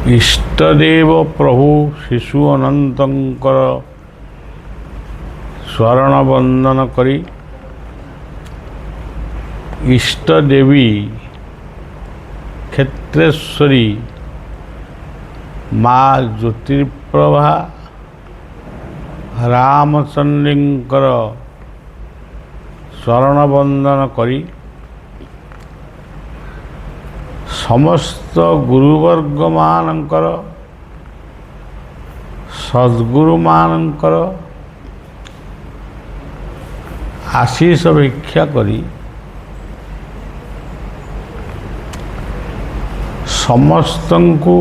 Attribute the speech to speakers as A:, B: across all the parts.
A: ଇଷ୍ଟଦେବ ପ୍ରଭୁ ଶିଶୁ ଅନନ୍ତଙ୍କର ଶରଣ ବନ୍ଦନ କରି ଇଷ୍ଟଦେବୀ କ୍ଷେତ୍ରେଶ୍ୱରୀ ମା ଜ୍ୟୋତିପ୍ରଭା ରାମଚନ୍ଦ୍ରଙ୍କର ଶରଣ ବନ୍ଦନ କରି ସମସ୍ତ ଗୁରୁବର୍ଗମାନଙ୍କର ସଦ୍ଗୁରୁମାନଙ୍କର ଆଶୀଷ ଭିକ୍ଷା କରି ସମସ୍ତଙ୍କୁ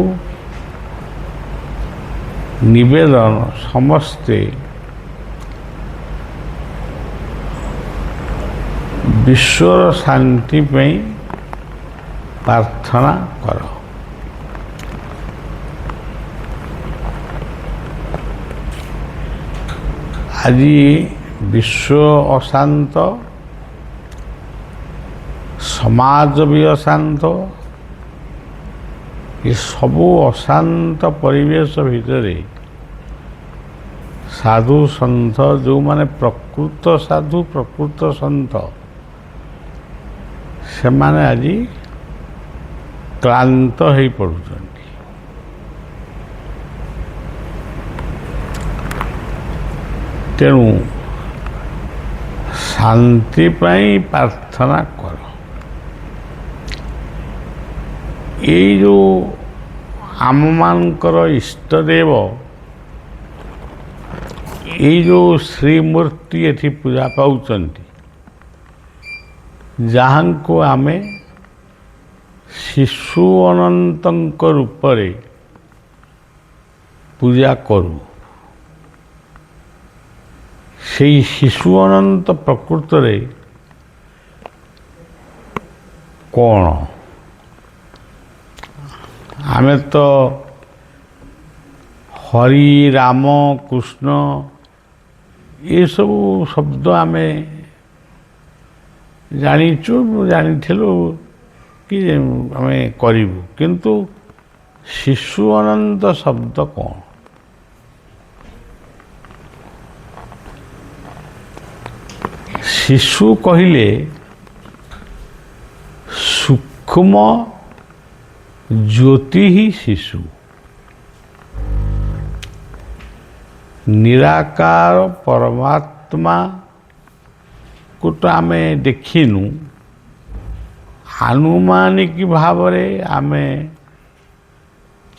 A: ନିବେଦନ ସମସ୍ତେ ବିଶ୍ୱର ଶାନ୍ତି ପାଇଁ ପ୍ରାର୍ଥନା କର। ଆଜି ବିଶ୍ୱ ଅଶାନ୍ତ, ସମାଜ ବି ଅଶାନ୍ତ। ଏ ସବୁ ଅଶାନ୍ତ ପରିବେଶ ଭିତରେ ସାଧୁ ସନ୍ଥ ଯେଉଁମାନେ ପ୍ରକୃତ ସାଧୁ ପ୍ରକୃତ ସନ୍ଥ ସେମାନେ ଆଜି କ୍ଳାନ୍ତ ହୋଇପଡ଼ୁଛନ୍ତି। ତେଣୁ ଶାନ୍ତି ପାଇଁ ପ୍ରାର୍ଥନା କର। ଏଇ ଯେଉଁ ଆମମାନଙ୍କର ଇଷ୍ଟଦେବ, ଏଇ ଯେଉଁ ଶ୍ରୀମୂର୍ତ୍ତି ଏଠି ପୂଜା ପାଉଛନ୍ତି, ଯାହାଙ୍କୁ ଆମେ ଶିଶୁ ଅନନ୍ତଙ୍କ ରୂପରେ ପୂଜା କରୁ, ସେଇ ଶିଶୁ ଅନନ୍ତ ପ୍ରକୃତରେ କ'ଣ? ଆମେ ତ ହରି ରାମ କୃଷ୍ଣ ଏସବୁ ଶବ୍ଦ ଆମେ ଜାଣିଥିଲୁ କି ଆମେ କରିବୁ, କିନ୍ତୁ ଶିଶୁ ଅନନ୍ତ ଶବ୍ଦ କ'ଣ? ଶିଶୁ କହିଲେ ସୂକ୍ଷ୍ମ ଜ୍ୟୋତି ହିଁ ଶିଶୁ। ନିରାକାର ପରମାତ୍ମାକୁ ତ ଆମେ ଦେଖିନୁ, ଆନୁମାନିକ ଭାବରେ ଆମେ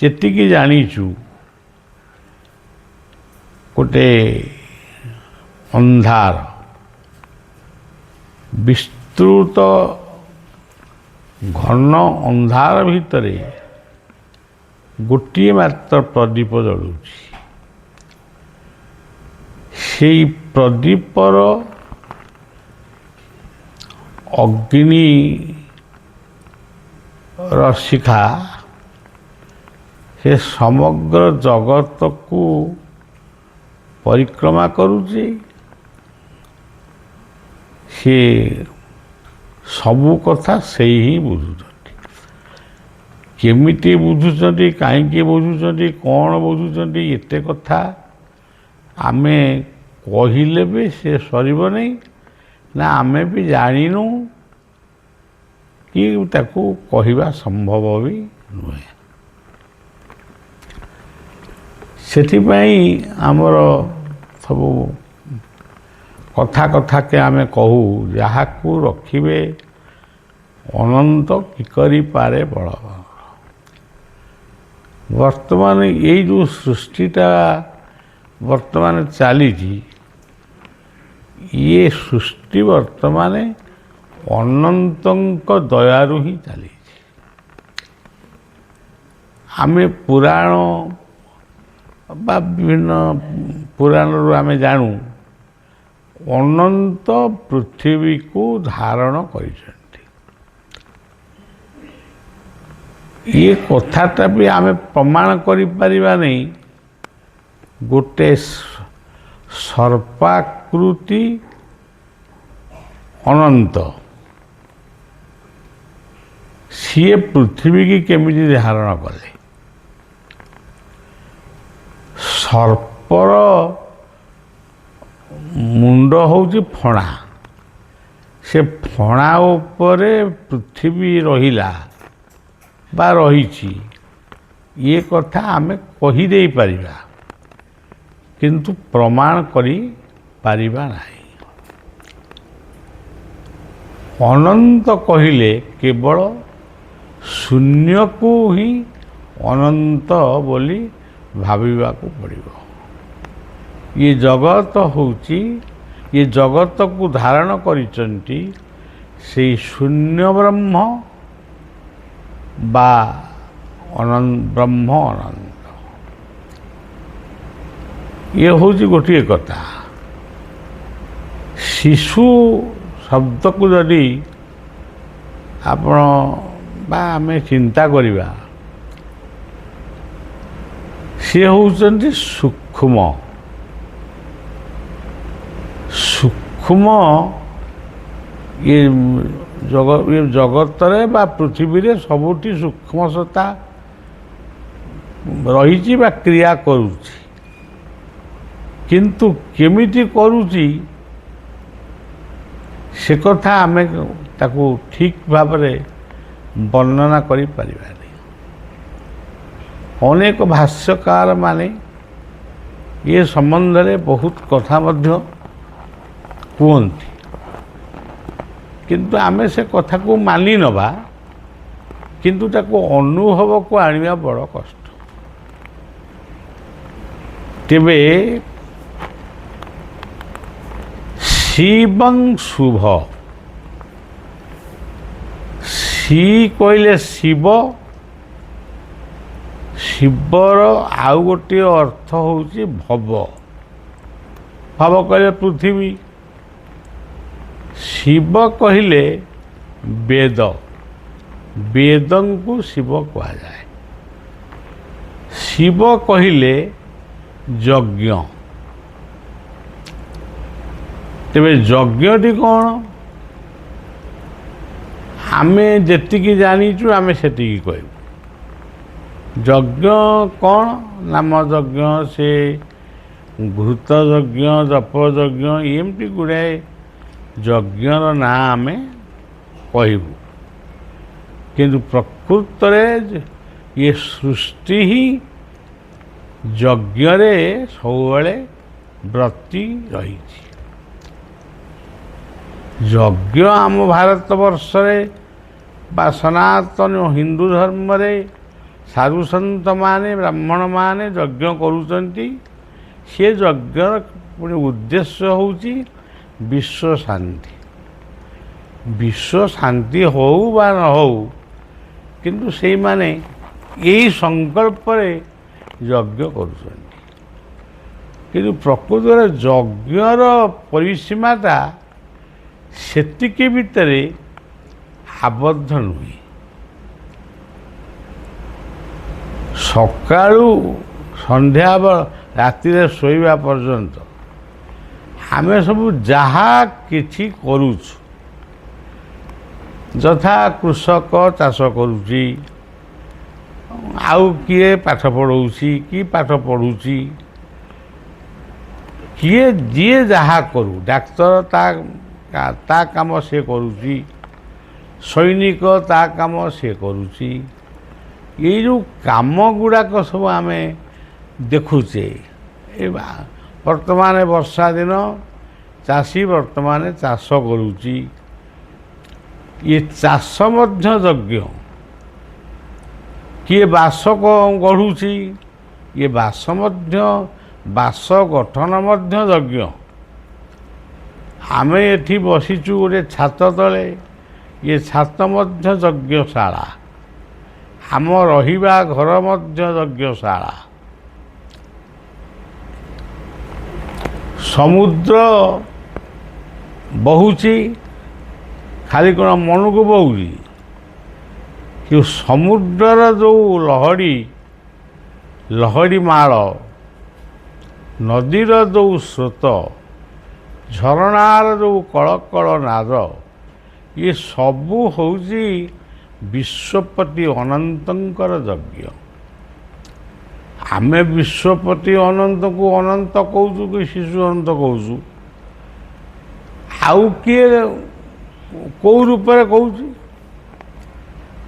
A: ଯେତିକି ଜାଣିଛୁ, ଗୋଟେ ଅନ୍ଧାର ବିସ୍ତୃତ ଘନ ଅନ୍ଧାର ଭିତରେ ଗୋଟିଏ ମାତ୍ର ପ୍ରଦୀପ ଜଳୁଛି। ସେଇ ପ୍ରଦୀପର ଅଗ୍ନି ଶିଖା ସେ ସମଗ୍ର ଜଗତକୁ ପରିକ୍ରମା କରୁଛି। ସେ ସବୁ କଥା ସେଇ ହିଁ ବୁଝୁଛନ୍ତି। କେମିତି ବୁଝୁଛନ୍ତି, କାହିଁକି ବୁଝୁଛନ୍ତି, କ'ଣ ବୁଝୁଛନ୍ତି, ଏତେ କଥା ଆମେ କହିଲେ ବି ସେ ସରିବ ନାହିଁ, ନା ଆମେ ବି ଜାଣିନୁ କି ତାକୁ କହିବା ସମ୍ଭବ ବି ନୁହେଁ। ସେଥିପାଇଁ ଆମର ସବୁ କଥାକେ ଆମେ କହୁ, ଯାହାକୁ ରଖିବେ ଅନନ୍ତ କି କରିପାରେ ବଳ। ବର୍ତ୍ତମାନ ଏଇ ଯେଉଁ ସୃଷ୍ଟିଟା ବର୍ତ୍ତମାନ ଚାଲିଛି, ଇଏ ସୃଷ୍ଟି ବର୍ତ୍ତମାନ ଅନନ୍ତଙ୍କ ଦୟାରୁ ହିଁ ଚାଲିଛି। ଆମେ ପୁରାଣ ବା ବିଭିନ୍ନ ପୁରାଣରୁ ଆମେ ଜାଣୁ ଅନନ୍ତ ପୃଥିବୀକୁ ଧାରଣ କରିଛନ୍ତି। ଇଏ କଥାଟା ବି ଆମେ ପ୍ରମାଣ କରିପାରିବା ନାହିଁ। ଗୋଟେ ସର୍ପାକୃତି ଅନନ୍ତ, ସିଏ ପୃଥିବୀକି କେମିତି ଧାରଣ କଲେ? ସର୍ପର ମୁଣ୍ଡ ହେଉଛି ଫଣା, ସେ ଫଣା ଉପରେ ପୃଥିବୀ ରହିଲା ବା ରହିଛି, ଇଏ କଥା ଆମେ କହିଦେଇପାରିବା, କିନ୍ତୁ ପ୍ରମାଣ କରିପାରିବା ନାହିଁ। ଅନନ୍ତ କହିଲେ କେବଳ ଶୂନ୍ୟକୁ ହିଁ ଅନନ୍ତ ବୋଲି ଭାବିବାକୁ ପଡ଼ିବ। ଇଏ ଜଗତ ହେଉଛି, ଇଏ ଜଗତକୁ ଧାରଣ କରିଛନ୍ତି ସେଇ ଶୂନ୍ୟ ବ୍ରହ୍ମ ବା ବ୍ରହ୍ମ ଅନନ୍ତ। ଇଏ ହେଉଛି ଗୋଟିଏ କଥା। ଶିଶୁ ଶବ୍ଦକୁ ଯଦି ଆପଣ ବା ଆମେ ଚିନ୍ତା କରିବା, ସିଏ ହେଉଛନ୍ତି ସୂକ୍ଷ୍ମ। ସୂକ୍ଷ୍ମ ଇଏ ଜଗତରେ ବା ପୃଥିବୀରେ ସବୁଠି ସୂକ୍ଷ୍ମ ସତ୍ତା ରହିଛି ବା କ୍ରିୟା କରୁଛି, କିନ୍ତୁ କେମିତି କରୁଛି ସେ କଥା ଆମେ ତାକୁ ଠିକ୍ ଭାବରେ ବର୍ଣ୍ଣନା କରିପାରିବାନି। ଅନେକ ଭାଷ୍ୟକାର ମାନେ ଏ ସମ୍ବନ୍ଧରେ ବହୁତ କଥା ମଧ୍ୟ କୁହନ୍ତି, କିନ୍ତୁ ଆମେ ସେ କଥାକୁ ମାନି ନେବା, କିନ୍ତୁ ତାକୁ ଅନୁଭବକୁ ଆଣିବା ବଡ଼ କଷ୍ଟ। ତେବେ ଶିବଂ ଶୁଭ, ସି କହିଲେ ଶିବ, ଶିବର ଆଉ ଗୋଟିଏ ଅର୍ଥ ହେଉଛି ଭବ। ଭବ କହିଲେ ପୃଥିବୀ, ଶିବ କହିଲେ ବେଦ, ବେଦଙ୍କୁ ଶିବ କୁହାଯାଏ। ଶିବ କହିଲେ ଯଜ୍ଞ। ତେବେ ଯଜ୍ଞଟି କ'ଣ? ଆମେ ଯେତିକି ଜାଣିଛୁ ଆମେ ସେତିକି କହିବୁ। ଯଜ୍ଞ କ'ଣ? ନାମ ଯଜ୍ଞ, ସେ ଘୃତ ଯଜ୍ଞ, ଜପ ଯଜ୍ଞ, ଏମିତି ଗୁଡ଼ାଏ ଯଜ୍ଞର ନାଁ ଆମେ କହିବୁ, କିନ୍ତୁ ପ୍ରକୃତରେ ଇଏ ସୃଷ୍ଟି ହିଁ ଯଜ୍ଞରେ ସବୁବେଳେ ବ୍ରତୀ ରହିଛି। ଯଜ୍ଞ ଆମ ଭାରତବର୍ଷରେ ବା ସନାତନ ହିନ୍ଦୁ ଧର୍ମରେ ସାଧୁସନ୍ତମାନେ ବ୍ରାହ୍ମଣମାନେ ଯଜ୍ଞ କରୁଛନ୍ତି। ସେ ଯଜ୍ଞର ପୁଣି ଉଦ୍ଦେଶ୍ୟ ହେଉଛି ବିଶ୍ୱ ଶାନ୍ତି। ବିଶ୍ୱ ଶାନ୍ତି ହଉ ବା ନ ହଉ, କିନ୍ତୁ ସେଇମାନେ ଏଇ ସଂକଳ୍ପରେ ଯଜ୍ଞ କରୁଛନ୍ତି। କିନ୍ତୁ ପ୍ରକୃତରେ ଯଜ୍ଞର ପରିସୀମାଟା ସେତିକି ଭିତରେ ଆବଦ୍ଧ ନୁହେଁ। ସକାଳୁ ସନ୍ଧ୍ୟା ରାତିରେ ଶୋଇବା ପର୍ଯ୍ୟନ୍ତ ଆମେ ସବୁ ଯାହା କିଛି କରୁଛୁ, ଯଥା କୃଷକ ଚାଷ କରୁଛି, ଆଉ କିଏ ପାଠ ପଢ଼ଉଛି, କି ପାଠ ପଢ଼ୁଛି, କିଏ ଯିଏ ଯାହା କରୁ, ଡାକ୍ତର ତା କାମ ସେ କରୁଛି, ସୈନିକ ତା କାମ ସେ କରୁଛି। ଏଇ ଯେଉଁ କାମ ଗୁଡ଼ାକ ସବୁ ଆମେ ଦେଖୁଛେ, ଏ ବର୍ତ୍ତମାନ ବର୍ଷା ଦିନ, ଚାଷୀ ବର୍ତ୍ତମାନ ଚାଷ କରୁଛି, ଇଏ ଚାଷ ମଧ୍ୟ ଯଜ୍ଞ। କିଏ ବାସ ଗଢ଼ୁଛି, ଇଏ ବାସ ମଧ୍ୟ, ବାସ ଗଠନ ମଧ୍ୟ ଯଜ୍ଞ। ଆମେ ଏଠି ବସିଛୁ ଗୋଟେ ଛାତ ତଳେ, ଇଏ ଛାତ ମଧ୍ୟ ଯଜ୍ଞଶାଳା। ଆମ ରହିବା ଘର ମଧ୍ୟ ଯଜ୍ଞଶାଳା। ସମୁଦ୍ର ବହୁଛି, ଖାଲି କ'ଣ ମନକୁ ବହୁଛି, କି ସମୁଦ୍ରର ଯେଉଁ ଲହଡ଼ି ମାଳ, ନଦୀର ଯେଉଁ ସ୍ରୋତ, ଝରଣାର ଯେଉଁ କଳକଳ ନାଦ, ଇଏ ସବୁ ହେଉଛି ବିଶ୍ୱପତି ଅନନ୍ତଙ୍କର ଯଜ୍ଞ। ଆମେ ବିଶ୍ୱପତି ଅନନ୍ତକୁ ଅନନ୍ତ କହୁଛୁ କି ଶିଶୁ ଅନନ୍ତ କହୁଛୁ, ଆଉ କିଏ କେଉଁ ରୂପରେ କହୁଛି?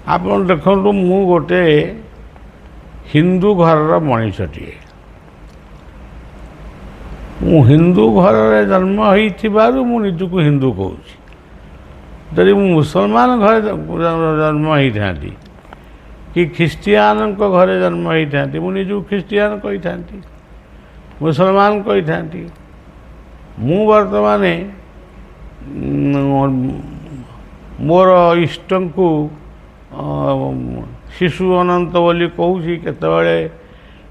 A: ଆପଣ ଦେଖନ୍ତୁ, ମୁଁ ଗୋଟେ ହିନ୍ଦୁ ଘରର ମଣିଷଟିଏ। ମୁଁ ହିନ୍ଦୁ ଘରରେ ଜନ୍ମ ହୋଇଥିବାରୁ ମୁଁ ନିଜକୁ ହିନ୍ଦୁ କହୁଛି। ଯଦି ମୁଁ ମୁସଲମାନ ଘରେ ଜନ୍ମ ହୋଇଥାନ୍ତି କି ଖ୍ରୀଷ୍ଟିଆନଙ୍କ ଘରେ ଜନ୍ମ ହୋଇଥାନ୍ତି, ମୁଁ ନିଜକୁ ଖ୍ରୀଷ୍ଟିଆନ କହିଥାନ୍ତି, ମୁସଲମାନ କହିଥାନ୍ତି। ମୁଁ ବର୍ତ୍ତମାନ ମୋର ଇଷ୍ଟଙ୍କୁ ଶିଶୁ ଅନନ୍ତ ବୋଲି କହୁଛି, କେତେବେଳେ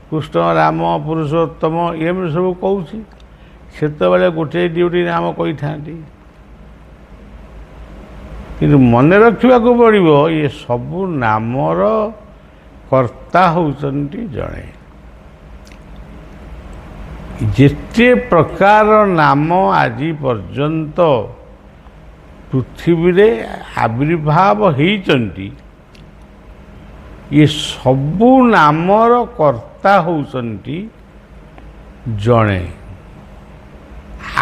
A: କୃଷ୍ଣ, ରାମ, ପୁରୁଷୋତ୍ତମ ଏମିତି ସବୁ କହୁଛି। ସେତେବେଳେ ଗୋଟିଏ ଦୁଇଟି ନାମ କହିଥାନ୍ତି। କିନ୍ତୁ ମନେ ରଖିବାକୁ ପଡ଼ିବ, ଏ ସବୁ ନାମର କର୍ତ୍ତା ହେଉଛନ୍ତି ଜଣେ। ଯେତେ ପ୍ରକାର ନାମ ଆଜି ପର୍ଯ୍ୟନ୍ତ ପୃଥିବୀରେ ଆବିର୍ଭାବ ହେଇଛନ୍ତି, ଏ ସବୁ ନାମର କର୍ତ୍ତା ହେଉଛନ୍ତି ଜଣେ।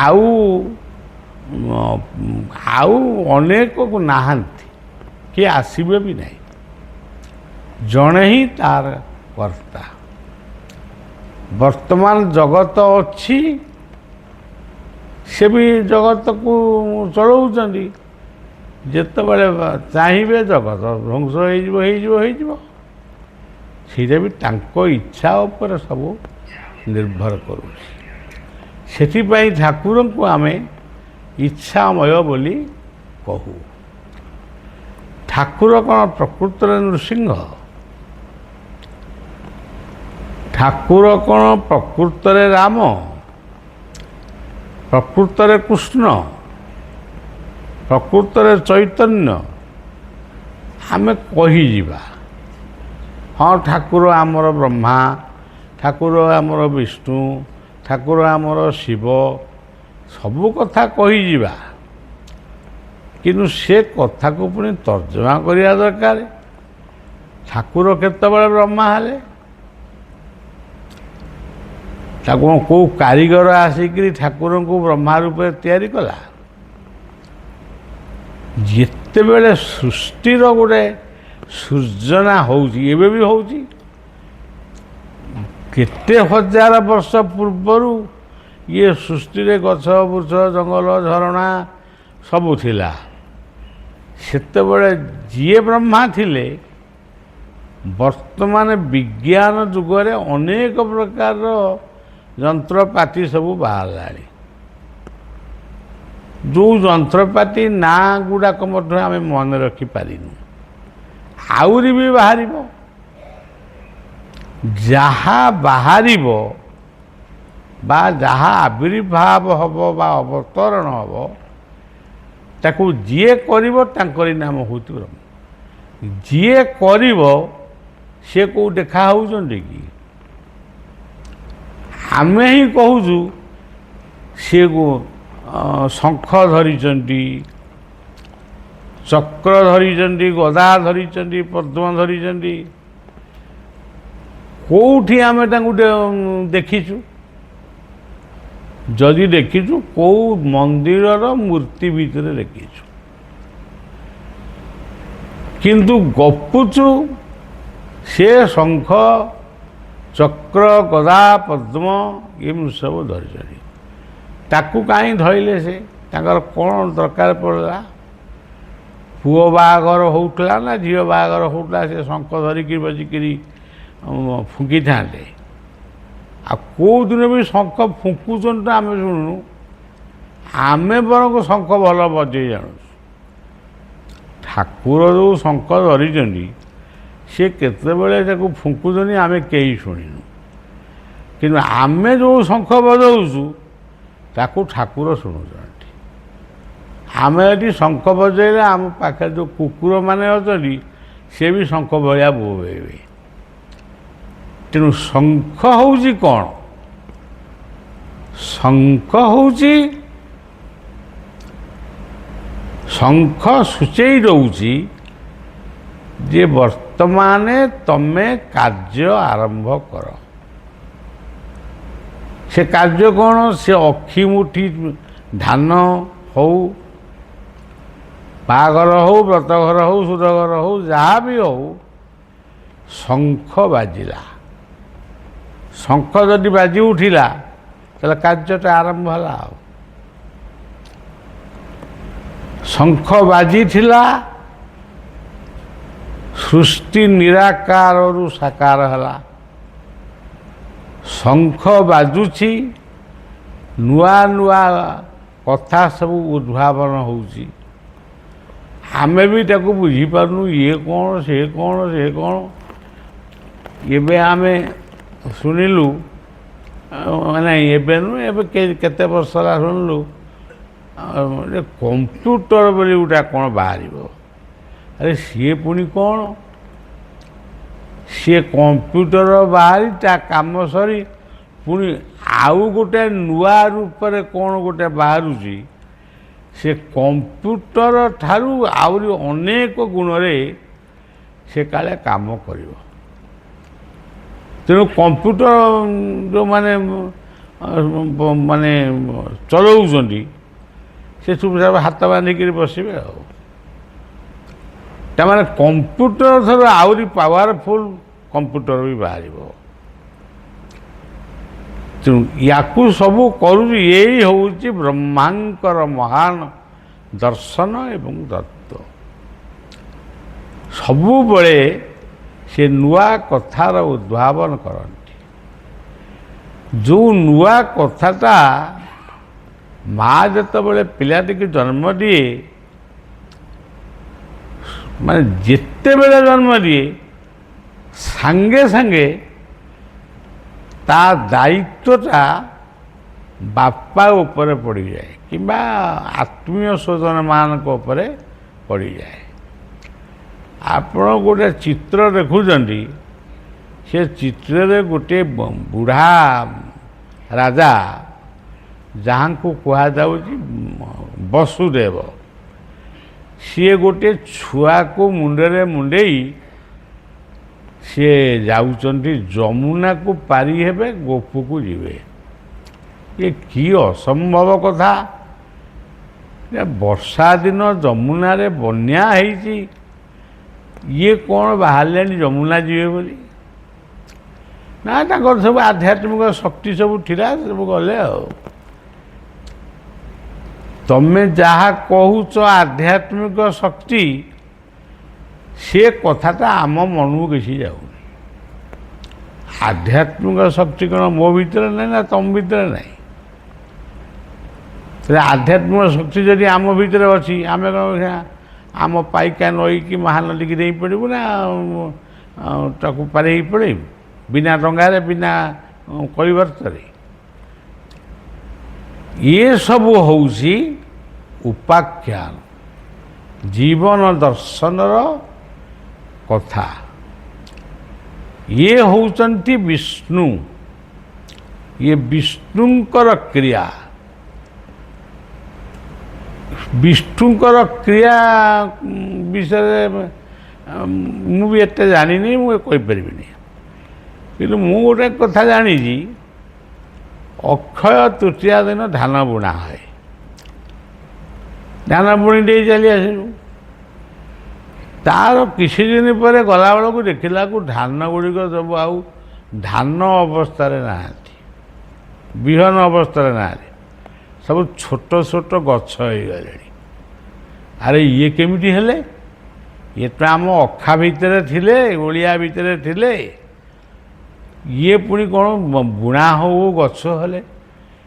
A: ଆଉ ଅନେକ ନାହାନ୍ତି, କିଏ ଆସିବେ ବି ନାହିଁ। ଜଣେ ହିଁ ତାର କର୍ତ୍ତା। ବର୍ତ୍ତମାନ ଜଗତ ଅଛି, ସେ ବି ଜଗତକୁ ଚଳାଉଛନ୍ତି। ଯେତେବେଳେ ଚାହିଁବେ ଜଗତ ଧ୍ୱଂସ ହେଇଯିବ। ସେଇଟା ବି ତାଙ୍କ ଇଚ୍ଛା ଉପରେ ସବୁ ନିର୍ଭର କରୁଛି। ସେଥିପାଇଁ ଠାକୁରଙ୍କୁ ଆମେ ଇଚ୍ଛାମୟ ବୋଲି କହୁ। ଠାକୁର କ'ଣ ପ୍ରକୃତରେ ନୃସିଂହ? ଠାକୁର କ'ଣ ପ୍ରକୃତରେ ରାମ? ପ୍ରକୃତରେ କୃଷ୍ଣ? ପ୍ରକୃତରେ ଚୈତନ୍ୟ? ଆମେ କହିଯିବା, ହଁ ଠାକୁର ଆମର ବ୍ରହ୍ମା, ଠାକୁର ଆମର ବିଷ୍ଣୁ, ଠାକୁର ଆମର ଶିବ, ସବୁ କଥା କହିଯିବା। କିନ୍ତୁ ସେ କଥାକୁ ପୁଣି ତର୍ଜମା କରିବା ଦରକାର। ଠାକୁର କେତେବେଳେ ବ୍ରହ୍ମା ହେଲେ? ତାକୁ କେଉଁ କାରିଗର ଆସିକିରି ଠାକୁରଙ୍କୁ ବ୍ରହ୍ମା ରୂପେ ତିଆରି କଲା? ଯେତେବେଳେ ସୃଷ୍ଟିର ଗୋଟେ ସୃଜନା ହେଉଛି, ଏବେ ବି ହେଉଛି, କେତେ ହଜାର ବର୍ଷ ପୂର୍ବରୁ ଇଏ ସୃଷ୍ଟିରେ ଗଛ ବୃଛ, ଜଙ୍ଗଲ, ଝରଣା ସବୁ ଥିଲା। ସେତେବେଳେ ଯିଏ ବ୍ରହ୍ମା ଥିଲେ, ବର୍ତ୍ତମାନ ବିଜ୍ଞାନ ଯୁଗରେ ଅନେକ ପ୍ରକାରର ଯନ୍ତ୍ରପାତି ସବୁ ବାହାରିଲାଣି। ଯେଉଁ ଯନ୍ତ୍ରପାତି ନାଁ ଗୁଡ଼ାକ ମଧ୍ୟ ଆମେ ମନେ ରଖିପାରିନୁ, ଆହୁରି ବି ବାହାରିବ। ଯାହା ବାହାରିବ ବା ଯାହା ଆବିର୍ଭାବ ହେବ ବା ଅବତରଣ ହେବ, ତାକୁ ଯିଏ କରିବ ତାଙ୍କରି ନାମ ହେଉଛି ବ୍ରହ୍ମ। ଯିଏ କରିବ ସେ କେଉଁ ଦେଖା ହେଉଛନ୍ତି କି? ଆମେ ହିଁ କହୁଛୁ ସିଏ ଶଙ୍ଖ ଧରିଛନ୍ତି, ଚକ୍ର ଧରିଛନ୍ତି, ଗଦା ଧରିଛନ୍ତି, ପଦ୍ମ ଧରିଛନ୍ତି। କେଉଁଠି ଆମେ ତାଙ୍କୁ ଦେଖିଛୁ? ଯଦି ଦେଖିଛୁ, କେଉଁ ମନ୍ଦିରର ମୂର୍ତ୍ତି ଭିତରେ ଦେଖିଛୁ। କିନ୍ତୁ ଗପୁଛୁ ସେ ଶଙ୍ଖ, ଚକ୍ର, ଗଦା, ପଦ୍ମ ଏମିତି ସବୁ ଧରିଛନ୍ତି। ତାକୁ କାହିଁ ଧଇଲେ? ସେ ତାଙ୍କର କ'ଣ ଦରକାର ପଡ଼ିଲା? ପୁଅ ବାହାଘର ହେଉଥିଲା ନା ଝିଅ ବାହାଘର ହେଉଥିଲା, ସେ ଶଙ୍ଖ ଧରିକି ବସିକିରି ଫୁଙ୍କିଥାନ୍ତେ? ଆଉ କେଉଁଦିନ ବି ଶଙ୍ଖ ଫୁଙ୍କୁଛନ୍ତି ଆମେ ଶୁଣୁନୁ। ଆମେ ବରଂ ଶଙ୍ଖ ଭଲ ବଜେଇ ଜାଣୁଛୁ। ଠାକୁର ଯେଉଁ ଶଙ୍ଖ ଧରିଛନ୍ତି, ସେ କେତେବେଳେ ତାକୁ ଫୁଙ୍କୁଛନ୍ତି ଆମେ କେହି ଶୁଣିନୁ। କିନ୍ତୁ ଆମେ ଯେଉଁ ଶଙ୍ଖ ବଜାଉଛୁ ତାକୁ ଠାକୁର ଶୁଣୁଛନ୍ତି। ଆମେ ଏଠି ଶଙ୍ଖ ବଜାଇଲେ ଆମ ପାଖରେ ଯେଉଁ କୁକୁରମାନେ ଅଛନ୍ତି ସେ ବି ଶଙ୍ଖ ଭଳିଆ ବୋବେଇବେ। ତେଣୁ ଶଙ୍ଖ ହେଉଛି କ'ଣ? ଶଙ୍ଖ ସୂଚେଇ ଦେଉଛି ଯେ ବର୍ତ୍ତମାନ ତମେ କାର୍ଯ୍ୟ ଆରମ୍ଭ କର। ସେ କାର୍ଯ୍ୟ କ'ଣ? ସେ ଅକ୍ଷି ମୁଠି ଧାନ ହଉ, ବାହାଘର ହଉ, ବ୍ରତଘର ହଉ, ସୁଧଘର ହଉ, ଯାହା ବି ହଉ, ଶଙ୍ଖ ବାଜିଲା। ଶଙ୍ଖ ଯଦି ବାଜି ଉଠିଲା ତାହେଲେ କାର୍ଯ୍ୟଟା ଆରମ୍ଭ ହେଲା। ଆଉ ଶଙ୍ଖ ବାଜିଥିଲା, ସୃଷ୍ଟି ନିରାକାରରୁ ସାକାର ହେଲା। ଶଙ୍ଖ ବାଜୁଛି, ନୂଆ ନୂଆ କଥା ସବୁ ଉଦ୍ଭାବନ ହେଉଛି। ଆମେ ବି ତାକୁ ବୁଝିପାରୁନୁ, ଇଏ କ'ଣ, ସେ କ'ଣ, ସେ କ'ଣ। ଏବେ ଆମେ ଶୁଣିଲୁ, ମାନେ ଏବେ ନୁହେଁ, ଏବେ କେତେ ବର୍ଷ ହେଲା ଶୁଣିଲୁ, କମ୍ପ୍ୟୁଟର ବୋଲି ଗୋଟେ କ'ଣ ବାହାରିବ। ଆରେ ସିଏ ପୁଣି କ'ଣ? ସିଏ କମ୍ପ୍ୟୁଟର ବାହାରି ତା କାମ ସରି ପୁଣି ଆଉ ଗୋଟେ ନୂଆ ରୂପରେ କ'ଣ ଗୋଟେ ବାହାରୁଛି। ସେ କମ୍ପ୍ୟୁଟର ଠାରୁ ଆହୁରି ଅନେକ ଗୁଣରେ ସେ କାଳେ କାମ କରିବ। ତେଣୁ କମ୍ପ୍ୟୁଟର ଯେଉଁମାନେ ମାନେ ଚଲାଉଛନ୍ତି ସେ ଚୁପଚାପ ହାତ ବାନ୍ଧିକିରି ବସିବେ। ଆଉ ତାମାନେ କମ୍ପ୍ୟୁଟର ଠାରୁ ଆହୁରି ପାୱାରଫୁଲ୍ କମ୍ପ୍ୟୁଟର ବି ବାହାରିବ। ତେଣୁ ୟାକୁ ସବୁ କରୁଛି, ଏଇ ହେଉଛି ବ୍ରହ୍ମାଙ୍କର ମହାନ ଦର୍ଶନ ଏବଂ ତତ୍ତ୍ୱ। ସବୁବେଳେ ସେ ନୂଆ କଥାର ଉଦ୍ଭାବନ କରନ୍ତି। ଯେଉଁ ନୂଆ କଥାଟା ମା ଯେତେବେଳେ ପିଲାଟିକି ଜନ୍ମ ଦିଏ, ମାନେ ଯେତେବେଳେ ଜନ୍ମ ଦିଏ ସାଙ୍ଗେ ସାଙ୍ଗେ ତା ଦାୟିତ୍ୱଟା ବାପା ଉପରେ ପଡ଼ିଯାଏ କିମ୍ବା ଆତ୍ମୀୟ ସ୍ୱଜନମାନଙ୍କ ଉପରେ ପଡ଼ିଯାଏ। ଆପଣ ଗୋଟେ ଚିତ୍ର ଦେଖୁଛନ୍ତି, ସେ ଚିତ୍ରରେ ଗୋଟିଏ ବୁଢ଼ା ରାଜା, ଯାହାଙ୍କୁ କୁହାଯାଉଛି ବସୁଦେବ, ସିଏ ଗୋଟିଏ ଛୁଆକୁ ମୁଣ୍ଡରେ ମୁଣ୍ଡେଇ ସିଏ ଯାଉଛନ୍ତି ଯମୁନାକୁ ପାରି ହେବେ, ଗୋପକୁ ଯିବେ। ଏ କି ଅସମ୍ଭବ କଥା! ବର୍ଷା ଦିନ ଯମୁନାରେ ବନ୍ୟା ହେଇଛି, ଇଏ କ'ଣ ବାହାରିଲେଣି ଯମୁନା ଯିବେ ବୋଲି? ନା, ତାଙ୍କର ସବୁ ଆଧ୍ୟାତ୍ମିକ ଶକ୍ତି ସବୁ ଥିଲା, ସବୁ ଗଲେ। ଆଉ ତମେ ଯାହା କହୁଛ ଆଧ୍ୟାତ୍ମିକ ଶକ୍ତି, ସେ କଥାଟା ଆମ ମନକୁ କିଛି ଯାଉନି। ଆଧ୍ୟାତ୍ମିକ ଶକ୍ତି କ'ଣ ମୋ ଭିତରେ ନାହିଁ ନା ତମ ଭିତରେ ନାହିଁ? ଆଧ୍ୟାତ୍ମିକ ଶକ୍ତି ଯଦି ଆମ ଭିତରେ ଅଛି, ଆମେ କ'ଣ ଆମ ପାଇକା ନଈକି ମହାନଦୀକି ଦେଇ ପଡ଼ିବୁ ନା ତାକୁ ପାରି ହେଇ ପଳେଇବୁ ବିନା ଡଙ୍ଗାରେ, ବିନା କଳିବର୍ତ୍ତରେ? ଇଏ ସବୁ ହେଉଛି ଉପାଖ୍ୟାନ, ଜୀବନ ଦର୍ଶନର କଥା। ଇଏ ହେଉଛନ୍ତି ବିଷ୍ଣୁ, ଇଏ ବିଷ୍ଣୁଙ୍କର କ୍ରିୟା। ବିଷ୍ଣୁଙ୍କର କ୍ରିୟା ବିଷୟରେ ମୁଁ ବି ଏତେ ଜାଣିନି, ମୁଁ କହିପାରିବିନି। କିନ୍ତୁ ମୁଁ ଗୋଟେ କଥା ଜାଣିଛି, ଅକ୍ଷୟ ତୃତୀୟା ଦିନ ଧାନ ବୁଣା ହୁଏ। ଧାନ ବୁଣି ଦେଇ ଚାଲି ଆସିଲୁ, ତାର କିଛି ଦିନ ପରେ ଗଲାବେଳକୁ ଦେଖିଲାକୁ ଧାନ ଗୁଡ଼ିକ ସବୁ ଆଉ ଧାନ ଅବସ୍ଥାରେ ନାହାନ୍ତି, ବିହନ ଅବସ୍ଥାରେ ନାହାନ୍ତି, ସବୁ ଛୋଟ ଛୋଟ ଗଛ ହେଇଗଲେଣି। ଆରେ ଇଏ କେମିତି ହେଲେ? ଇଏ ତ ଆମ ଅଖା ଭିତରେ ଥିଲେ, ଓଳିଆ ଭିତରେ ଥିଲେ, ଇଏ ପୁଣି କ'ଣ ବୁଣା ହଉ ଗଛ ହେଲେ?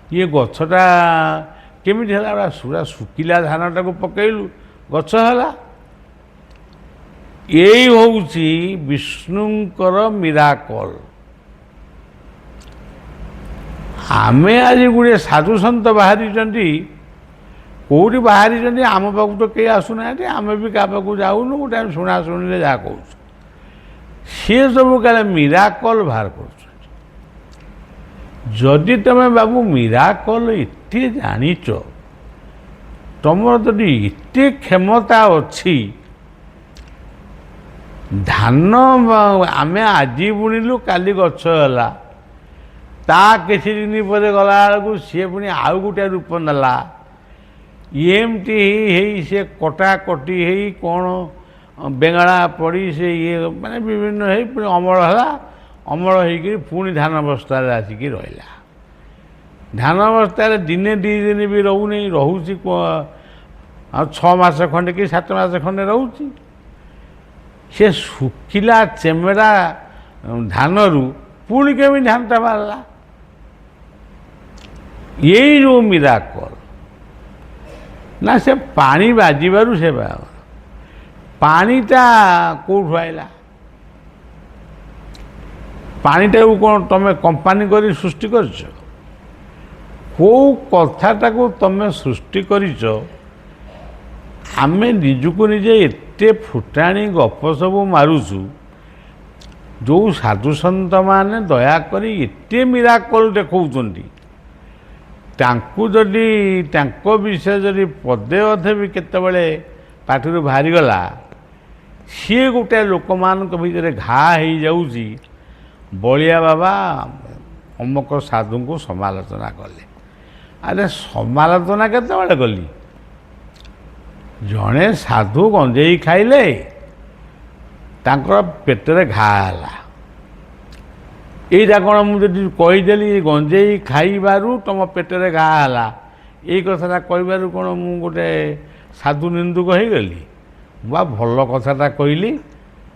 A: ଇଏ ଗଛଟା କେମିତି ହେଲା? ପୁରା ଶୁଖିଲା ଧାନଟାକୁ ପକେଇଲୁ, ଗଛ ହେଲା। ଏଇ ହେଉଛି ବିଷ୍ଣୁଙ୍କର ମିରାକଲ। ଆମେ ଆଜି ଗୁଡ଼ିଏ ସାଧୁସନ୍ଥ ବାହାରିଛନ୍ତି, କେଉଁଠି ବାହାରିଛନ୍ତି, ଆମ ପାଖକୁ ତ କେହି ଆସୁନାହାନ୍ତି, ଆମେ ବି କାହା ପାଖକୁ ଯାଉନୁ, ଗୋଟେ ଆମେ ଶୁଣାଶୁଣିରେ ଯାହା କହୁଛୁ। ସିଏ ସବୁ କାଳେ ମିରାକଲ ବାହାର କରୁଛନ୍ତି। ଯଦି ତୁମେ ବାବୁ ମିରାକଲ ଏତେ ଜାଣିଛ, ତୁମର ଯଦି ଏତେ କ୍ଷମତା ଅଛି, ଧାନ ଆମେ ଆଜି ବୁଣିଲୁ, କାଲି ଗଛ ହେଲା, ତା କିଛି ଦିନ ପରେ ଗଲାବେଳକୁ ସିଏ ପୁଣି ଆଉ ଗୋଟେ ରୂପ ନେଲା। ଏମିତି ହେଇ ସେ କଟାକଟି ହେଇ କ'ଣ ବେଙ୍ଗଳା ପଡ଼ି ସେ ଇଏ ମାନେ ବିଭିନ୍ନ ହେଇ ପୁଣି ଅମଳ ହେଲା। ଅମଳ ହେଇକିରି ପୁଣି ଧାନ ବସ୍ତାରେ ଆସିକି ରହିଲା। ଧାନ ବସ୍ତାରେ ଦିନେ ଦୁଇ ଦିନ ବି ରହୁନି, ରହୁଛି ଆଉ 6 ମାସ ଖଣ୍ଡେ କି 7 ମାସ ଖଣ୍ଡେ ରହୁଛି। ସେ ଶୁଖିଲା ଚେମେଡ଼ା ଧାନରୁ ପୁଣି କେମିତି ଧାନଟା ବାହାରିଲା? ଏଇ ଯେଉଁ ମିରାକଲ ନା, ସେ ପାଣି ବାଜିବାରୁ ସେ ବାହାରିଲା। ପାଣିଟା କେଉଁଠୁ ଆଇଲା? ପାଣିଟାକୁ କ'ଣ ତୁମେ କମ୍ପାନୀ କରି ସୃଷ୍ଟି କରିଛ? କେଉଁ କଥାଟାକୁ ତୁମେ ସୃଷ୍ଟି କରିଛ? ଆମେ ନିଜକୁ ନିଜେ ଏତେ ଫୁଟାଣି ଗପ ସବୁ ମାରୁଛୁ। ଯେଉଁ ସାଧୁସନ୍ଥମାନେ ଦୟାକରି ଏତେ ମିରାକଲ ଦେଖାଉଛନ୍ତି, ତାଙ୍କୁ ଯଦି ତାଙ୍କ ବିଷୟ ଯଦି ପଦେ ଅଧେ ବି କେତେବେଳେ ପାଟିରୁ ବାହାରିଗଲା, ସିଏ ଗୋଟେ ଲୋକମାନଙ୍କ ଭିତରେ ଘା ହେଇଯାଉଛି। ବଳିଆ ବାବା ଅମକ ସାଧୁଙ୍କୁ ସମାଲୋଚନା କଲେ। ଆରେ ସମାଲୋଚନା କେତେବେଳେ କଲି? ଜଣେ ସାଧୁ ଗଞ୍ଜେଇ ଖାଇଲେ, ତାଙ୍କର ପେଟରେ ଘା ହେଲା। ଏଇଟା କ'ଣ ମୁଁ ଯଦି କହିଦେଲି ଗଞ୍ଜେଇ ଖାଇବାରୁ ତୁମ ପେଟରେ ଘା ହେଲା, ଏଇ କଥାଟା କହିବାରୁ କ'ଣ ମୁଁ ଗୋଟେ ସାଧୁ ନିନ୍ଦୁକ ହେଇଗଲି? ମୁଁ ବା ଭଲ କଥାଟା କହିଲି।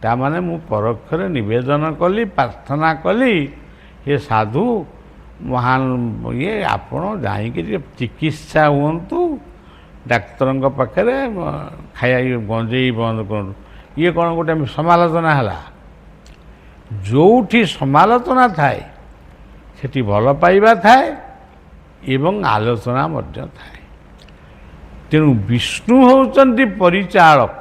A: ତାମାନେ ମୁଁ ପରୋକ୍ଷରେ ନିବେଦନ କଲି, ପ୍ରାର୍ଥନା କଲି, ଏ ସାଧୁ ମହାନ ଇଏ ଆପଣ ଯାଇକି ଟିକେ ଚିକିତ୍ସା ହୁଅନ୍ତୁ ଡାକ୍ତରଙ୍କ ପାଖରେ, ଖାଇବା ଗଞ୍ଜେଇ ବନ୍ଦ କରନ୍ତୁ। ଇଏ କ'ଣ ଗୋଟେ ସମାଲୋଚନା ହେଲା? ଯେଉଁଠି ସମାଲୋଚନା ଥାଏ ସେଠି ଭଲ ପାଇବା ଥାଏ ଏବଂ ଆଲୋଚନା ମଧ୍ୟ ଥାଏ। ତେଣୁ ବିଷ୍ଣୁ ହେଉଛନ୍ତି ପରିଚାଳକ।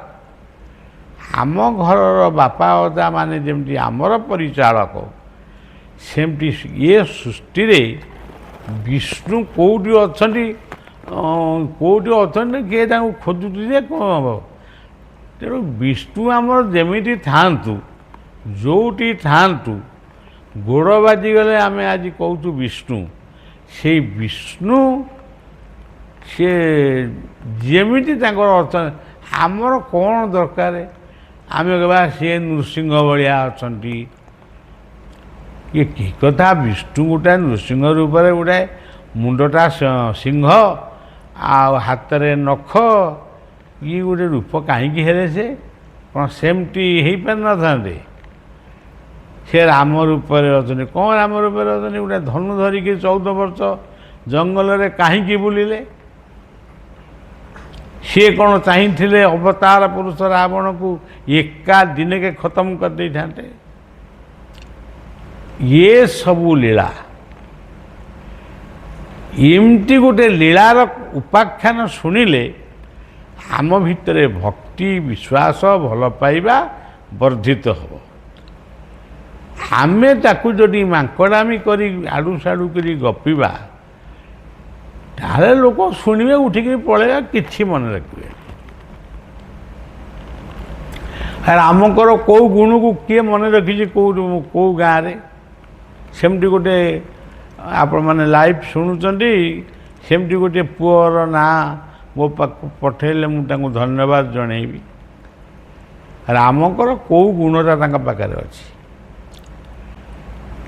A: ଆମ ଘରର ବାପା ଅଜା ମାନେ ଯେମିତି ଆମର ପରିଚାଳକ, ସେମିତି ଏ ସୃଷ୍ଟିରେ ବିଷ୍ଣୁ କେଉଁଠି ଅଛନ୍ତି, କିଏ ତାଙ୍କୁ ଖୋଜୁଛି ଯେ କ'ଣ ହେବ? ତେଣୁ ବିଷ୍ଣୁ ଆମର ଯେମିତି ଥାଆନ୍ତୁ, ଯେଉଁଠି ଥାଆନ୍ତୁ, ଗୋଡ଼ ବାଜିଗଲେ ଆମେ ଆଜି କହୁଛୁ ବିଷ୍ଣୁ। ସେଇ ବିଷ୍ଣୁ ସେ ଯେମିତି ତାଙ୍କର ଅଛନ୍ତି। ଆମର କ'ଣ ଦରକାର? ଆମେ କହିବା ସିଏ ନୃସିଂହ ଭଳିଆ ଅଛନ୍ତି। ଇଏ କି କଥା? ବିଷ୍ଣୁ ଗୋଟାଏ ନୃସିଂହ ରୂପରେ ଗୋଟାଏ ମୁଣ୍ଡଟା ସିଂହ ଆଉ ହାତରେ ନଖ, ଇଏ ଗୋଟେ ରୂପ କାହିଁକି ହେଲେ? ସେ କ'ଣ ସେମିତି ହେଇପାରିନଥାନ୍ତେ? ସେ ରାମ ରୂପରେ ଅଛନ୍ତି। କ'ଣ ରାମ ରୂପରେ ଅଛନ୍ତି? ଗୋଟେ ଧନୁ ଧରିକି 14 ବର୍ଷ ଜଙ୍ଗଲରେ କାହିଁକି ବୁଲିଲେ? ସିଏ କ'ଣ ଚାହିଁଥିଲେ ଅବତାର ପୁରୁଷ ରାବଣକୁ ଏକା ଦିନକେ ଖତମ କରିଦେଇଥାନ୍ତେ? ଇଏ ସବୁ ଲୀଳା। ଏମିତି ଗୋଟେ ଲୀଳାର ଉପାଖ୍ୟାନ ଶୁଣିଲେ ଆମ ଭିତରେ ଭକ୍ତି, ବିଶ୍ୱାସ, ଭଲ ପାଇବା ବର୍ଦ୍ଧିତ ହେବ। ଆମେ ତାକୁ ଯଦି ମାଙ୍କଡ଼ାମି କରି ଆଡ଼ୁ ସାଡ଼ୁ କରି ଗପିବା, ତାହେଲେ ଲୋକ ଶୁଣିବେ, ଉଠିକି ପଳେଇବା, କିଛି ମନେ ରଖିବେ। ରାମଙ୍କର କେଉଁ ଗୁଣକୁ କିଏ ମନେ ରଖିଛି କେଉଁ ଗାଁରେ? ସେମିତି ଗୋଟେ ଆପଣମାନେ ଲାଇଭ୍ ଶୁଣୁଛନ୍ତି, ସେମିତି ଗୋଟେ ପୁଅର ନାଁ ମୋ ପାଖକୁ ପଠାଇଲେ ମୁଁ ତାଙ୍କୁ ଧନ୍ୟବାଦ ଜଣାଇବି। ରାମଙ୍କର କେଉଁ ଗୁଣଟା ତାଙ୍କ ପାଖରେ ଅଛି?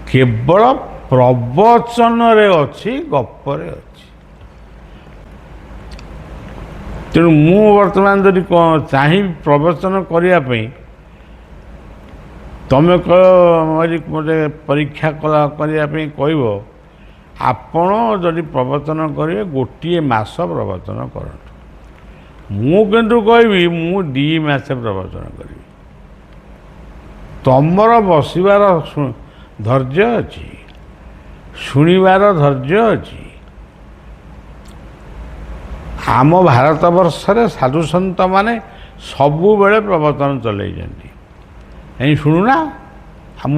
A: କେବଳ ପ୍ରବଚନରେ ଅଛି, ଗପରେ ଅଛି। ତେଣୁ ମୁଁ ବର୍ତ୍ତମାନ ଯଦି ଚାହିଁବି ପ୍ରବଚନ କରିବା ପାଇଁ, ତୁମେ ମୋତେ ପରୀକ୍ଷା କରିବା ପାଇଁ କହିବ, ଆପଣ ଯଦି ପ୍ରବଚନ କରିବେ 1 ମାସ ପ୍ରବଚନ କରନ୍ତୁ। ମୁଁ କିନ୍ତୁ କହିବି ମୁଁ 2 ମାସ ପ୍ରବଚନ କରିବି। ତମର ବସିବାର ଧୈର୍ଯ୍ୟ ଅଛି, ଶୁଣିବାର ଧୈର୍ଯ୍ୟ ଅଛି। ଆମ ଭାରତବର୍ଷରେ ସାଧୁସନ୍ଥମାନେ ସବୁବେଳେ ପ୍ରବଚନ ଚଲେଇଛନ୍ତି। ଏଇ ଶୁଣୁନା,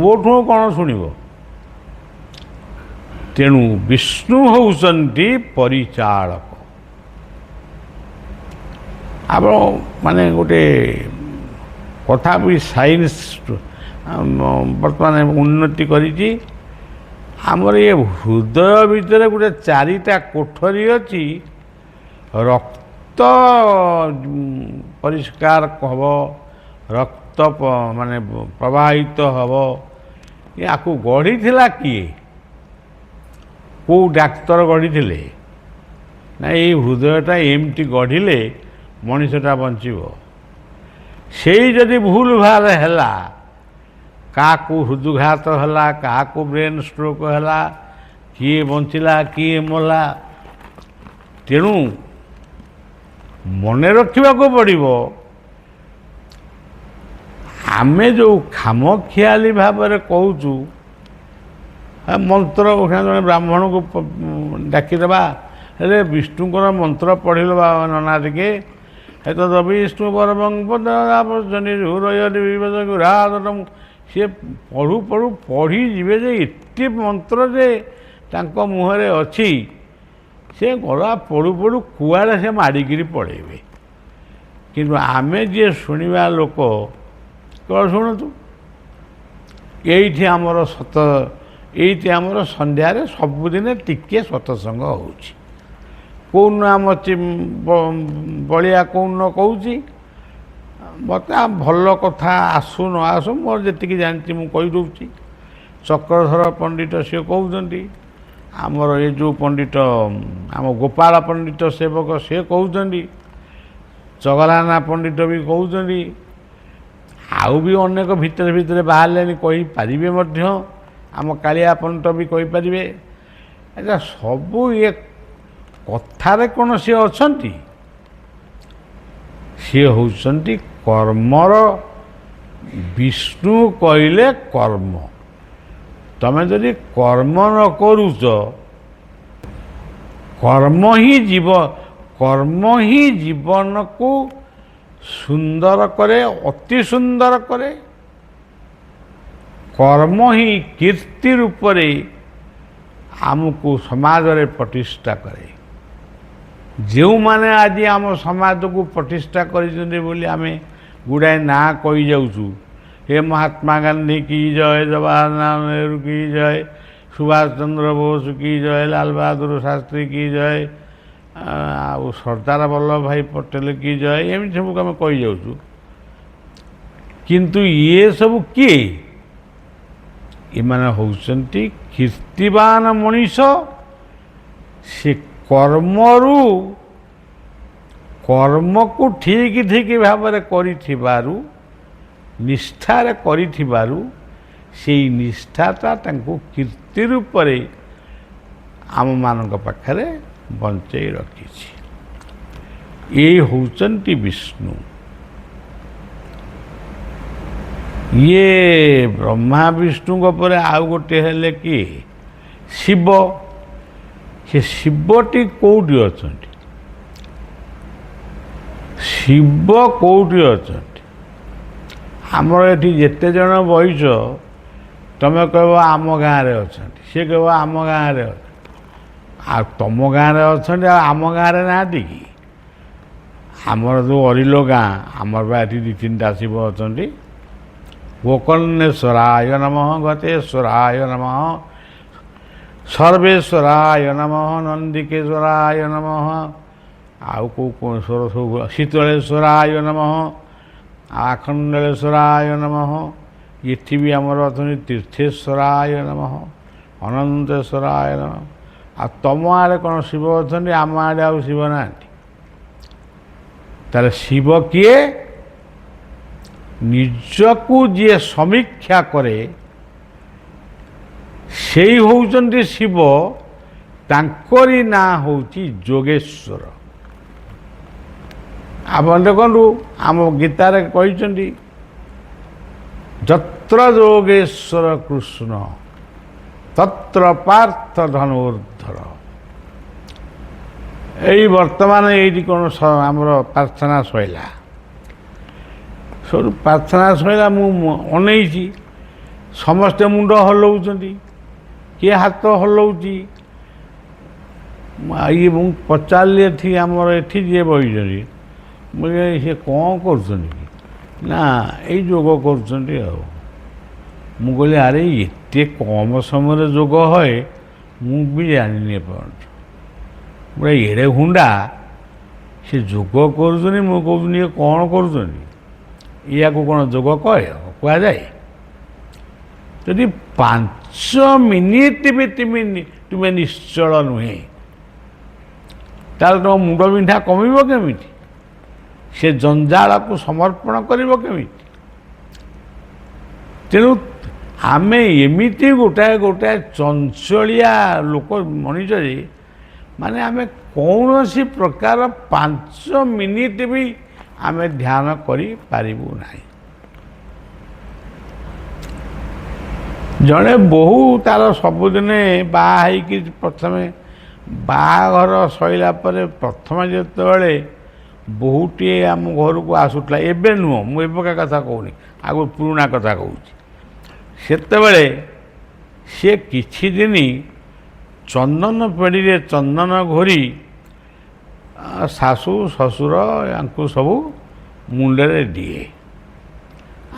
A: ମୋଠୁ କ'ଣ ଶୁଣିବ? ତେଣୁ ବିଷ୍ଣୁ ହେଉଛନ୍ତି ପରିଚାଳକ। ଆପଣ ମାନେ ଗୋଟେ କଥା ବି ସାଇନ୍ସ ବର୍ତ୍ତମାନ ଉନ୍ନତି କରିଛି। ଆମର ଏ ହୃଦୟ ଭିତରେ ଗୋଟେ ଚାରିଟା କୋଠରୀ ଅଛି। ରକ୍ତ ପରିଷ୍କାର ହେବ, ରକ୍ତ ମାନେ ପ୍ରବାହିତ ହେବ। ୟାକୁ ଗଢ଼ିଥିଲା କିଏ? କେଉଁ ଡାକ୍ତର ଗଢ଼ିଥିଲେ? ନା ଏଇ ହୃଦୟଟା ଏମିତି ଗଢ଼ିଲେ ମଣିଷଟା ବଞ୍ଚିବ। ସେଇ ଯଦି ଭୁଲ ଭାଲ ହେଲା, କାହାକୁ ହୃଦଘାତ ହେଲା, କାହାକୁ ବ୍ରେନ୍ ଷ୍ଟ୍ରୋକ୍ ହେଲା, କିଏ ବଞ୍ଚିଲା କିଏ ମଲା। ତେଣୁ ମନେ ରଖିବାକୁ ପଡ଼ିବ, ଆମେ ଯେଉଁ ଖାମଖିଆଲି ଭାବରେ କହୁଛୁ, ମନ୍ତ୍ର ଜଣେ ବ୍ରାହ୍ମଣକୁ ଡାକିଦେବା, ହେଲେ ବିଷ୍ଣୁଙ୍କର ମନ୍ତ୍ର ପଢ଼ିଲ ନନା ଟିକେ, ତ ବିଷ୍ଣୁ ପରମଂ ସିଏ ପଢ଼ୁ ପଢ଼ୁ ପଢ଼ିଯିବେ ଯେ ଏତେ ମନ୍ତ୍ର ଯେ ତାଙ୍କ ମୁହଁରେ ଅଛି, ସେ ଗଲା ପଢ଼ୁ ପଢ଼ୁ କୁଆଡ଼େ ସେ ମାଡ଼ିକିରି ପଳେଇବେ। କିନ୍ତୁ ଆମେ ଯିଏ ଶୁଣିବା ଲୋକ, କ'ଣ ଶୁଣନ୍ତୁ, ଏଇଠି ଆମର ସନ୍ଧ୍ୟାରେ ସବୁଦିନେ ଟିକେ ସତ୍ସଙ୍ଗ ହେଉଛି। କେଉଁନ ଆମ ବଳିଆ କେଉଁନ କହୁଛି, ମୋତେ ଭଲ କଥା ଆସୁ ନ ଆସୁ ମୋର ଯେତିକି ଜାଣିଛି ମୁଁ କହିଦେଉଛି। ଚକ୍ରଧର ପଣ୍ଡିତ ସିଏ କହୁଛନ୍ତି, ଆମର ଏ ଯେଉଁ ପଣ୍ଡିତ ଆମ ଗୋପାଳ ପଣ୍ଡିତ ସେବକ ସିଏ କହୁଛନ୍ତି, ଚଗଲାନା ପଣ୍ଡିତ ବି କହୁଛନ୍ତି, ଆଉ ବି ଅନେକ ଭିତରେ ଭିତରେ ବାହାରିଲେଣି କହିପାରିବେ ମଧ୍ୟ। ଆମ କାଳିଆ ପଣ୍ଡିତ ବି କହିପାରିବେ। ଆଚ୍ଛା, ସବୁ ଇଏ କଥାରେ କ'ଣ ସିଏ ଅଛନ୍ତି? ସିଏ ହେଉଛନ୍ତି କର୍ମର ବିଷ୍ଣୁ କହିଲେ କର୍ମ। ତମେ ଯଦି କର୍ମ ନ କରୁଛ, କର୍ମ ହିଁ ଜୀବନକୁ ସୁନ୍ଦର କରେ, ଅତି ସୁନ୍ଦର କରେ। କର୍ମ ହିଁ କୀର୍ତ୍ତି ରୂପରେ ଆମକୁ ସମାଜରେ ପ୍ରତିଷ୍ଠା କରେ। ଯେଉଁମାନେ ଆଜି ଆମ ସମାଜକୁ ପ୍ରତିଷ୍ଠା କରିଛନ୍ତି ବୋଲି ଆମେ ଗୁଡ଼ାଏ ନାଁ କହିଯାଉଛୁ, ହେ ମହାତ୍ମା ଗାନ୍ଧୀ କି ଜୟ, ଜବାହରଲାଲ ନେହେରୁ କି ଜୟ, ସୁଭାଷ ଚନ୍ଦ୍ର ବୋଷ କି ଜୟ, ଲାଲ ବାହାଦୁର ଶାସ୍ତ୍ରୀ କି ଜୟ, ଆଉ ସର୍ଦ୍ଦାର ବଲ୍ଲଭ ଭାଇ ପଟେଲ କି ଜୟ, ଏମିତି ସବୁ ଆମେ କହିଯାଉଛୁ। କିନ୍ତୁ ଇଏ ସବୁ କିଏ? ଏମାନେ ହେଉଛନ୍ତି କୀର୍ତ୍ତିବାନ ମଣିଷ। ସେ କର୍ମକୁ ଠିକ୍ ଭାବରେ କରିଥିବାରୁ, ନିଷ୍ଠାରେ କରିଥିବାରୁ, ସେଇ ନିଷ୍ଠାଟା ତାଙ୍କୁ କୀର୍ତ୍ତି ରୂପରେ ଆମମାନଙ୍କ ପାଖରେ ବଞ୍ଚେଇ ରଖିଛି। ଏଇ ହେଉଛନ୍ତି ବିଷ୍ଣୁ। ଇଏ ବ୍ରହ୍ମା ବିଷ୍ଣୁଙ୍କ ପରେ ଆଉ ଗୋଟିଏ ହେଲେ କିଏ? ଶିବ। ସେ ଶିବଟି କେଉଁଠି ଅଛନ୍ତି? ଶିବ କେଉଁଠି ଅଛନ୍ତି? ଆମର ଏଠି ଯେତେ ଜଣ ବଇସ, ତମେ କହିବ ଆମ ଗାଁରେ ଅଛନ୍ତି, ସିଏ କହିବ ଆମ ଗାଁରେ ଅଛନ୍ତି। ଆଉ ତମ ଗାଁରେ ଅଛନ୍ତି, ଆଉ ଆମ ଗାଁରେ ନାହାନ୍ତି କି? ଆମର ଯେଉଁ ଅରିଲୋ ଗାଁ, ଆମର ବା ଏଠି 2-3ଟା ଶିବ ଅଛନ୍ତି। ଗୋକର୍ଣ୍ଣେଶ୍ୱରାୟ ନମଃ, ଗତେଶ୍ୱରାୟ ନମଃ, ସର୍ବେଶ୍ୱରାୟ ନମଃ, ନନ୍ଦିକେଶ୍ୱରାୟ ନମଃ, ଆଉ କେଉଁ ସ୍ୱର ସବୁ, ଶୀତଳେଶ୍ୱରାୟ ନମଃ, ଆଖଣ୍ଡଳେଶ୍ୱରାୟ ନମଃ। ଏଠି ବି ଆମର ଅଛନ୍ତି ତୀର୍ଥେଶ୍ୱରାୟ ନମଃ, ଅନନ୍ତେଶ୍ୱରାୟ ନମଃ। ଆଉ ତମ ଆଡ଼େ କ'ଣ ଶିବ ଅଛନ୍ତି? ଆମ ଆଡ଼େ ଆଉ ଶିବ ନାହାନ୍ତି। ତାହେଲେ ଶିବ କିଏ? ନିଜକୁ ଯିଏ ସମୀକ୍ଷା କରେ ସେଇ ହେଉଛନ୍ତି ଶିବ। ତାଙ୍କରି ନାଁ ହେଉଛି ଯୋଗେଶ୍ୱର। ଆପଣ ଦେଖନ୍ତୁ, ଆମ ଗୀତାରେ କହିଛନ୍ତି, ଯତ୍ର ଯୋଗେଶ୍ୱର କୃଷ୍ଣ ତତ୍ର ପାର୍ଥ ଧନୁର୍ଦ୍ଧର। ଏଇ ବର୍ତ୍ତମାନ ଏଇଠି କ'ଣ ଆମର ପ୍ରାର୍ଥନା ସଇଲା, ସବୁ ପ୍ରାର୍ଥନା ସଇଲା, ମୁଁ ଅନେଇଛି, ସମସ୍ତେ ମୁଣ୍ଡ ହଲଉଛନ୍ତି, କିଏ ହାତ ହଲଉଛି। ମୁଁ ପଚାରିଲି ଏଠି ଆମର ଏଠି ଯିଏ ବହିଛନ୍ତି, ମୁଁ ସିଏ କ'ଣ କରୁଛନ୍ତି କି? ନା ଏଇ ଯୋଗ କରୁଛନ୍ତି। ଆଉ ମୁଁ କହିଲି, ଆରେ ଏତେ ଏତେ କମ୍ ସମୟରେ ଯୋଗ ହୁଏ ମୁଁ ବି ଜାଣିନି ଏପର୍ଯ୍ୟନ୍ତ। ପୁରା ଏଡ଼େ ହୁଣ୍ଡା ସେ ଯୋଗ କରୁଛନ୍ତି, ମୁଁ କହୁଛନ୍ତି ଇଏ କ'ଣ କରୁଛନ୍ତି? ଏହାକୁ କ'ଣ ଯୋଗ କୁହାଯାଏ? ଯଦି 5 ମିନିଟ୍ ବି ତୁମେ ନିଶ୍ଚଳ ନୁହେଁ, ତାହେଲେ ତୁମ ମୁଣ୍ଡ ବିନ୍ଧା କମିବ କେମିତି? ସେ ଜଞ୍ଜାଳକୁ ସମର୍ପଣ କରିବ କେମିତି? ତେଣୁ ଆମେ ଏମିତି ଗୋଟାଏ ଚଞ୍ଚଳିଆ ଲୋକ ମଣିଷ ଯେ, ମାନେ ଆମେ କୌଣସି ପ୍ରକାର 5 ମିନିଟ୍ ବି ଆମେ ଧ୍ୟାନ କରିପାରିବୁ ନାହିଁ। ଜଣେ ବୋହୂ ତାର ସବୁଦିନେ ବାହା ହେଇକି ପ୍ରଥମେ ବାହାଘର ସରିଲା ପରେ ପ୍ରଥମେ ଯେତେବେଳେ ବୋହୂଟିଏ ଆମ ଘରକୁ ଆସୁଥିଲା, ଏବେ ନୁହଁ, ମୁଁ ଏବେକା କଥା କହୁନି, ଆଗରୁ ପୁରୁଣା କଥା କହୁଛି, ସେତେବେଳେ ସେ କିଛି ଦିନ ଚନ୍ଦନ ପେଡ଼ିରେ ଚନ୍ଦନ ଘୋରି ଶାଶୁ ଶ୍ୱଶୁର ୟାଙ୍କୁ ସବୁ ମୁଣ୍ଡରେ ଦିଏ।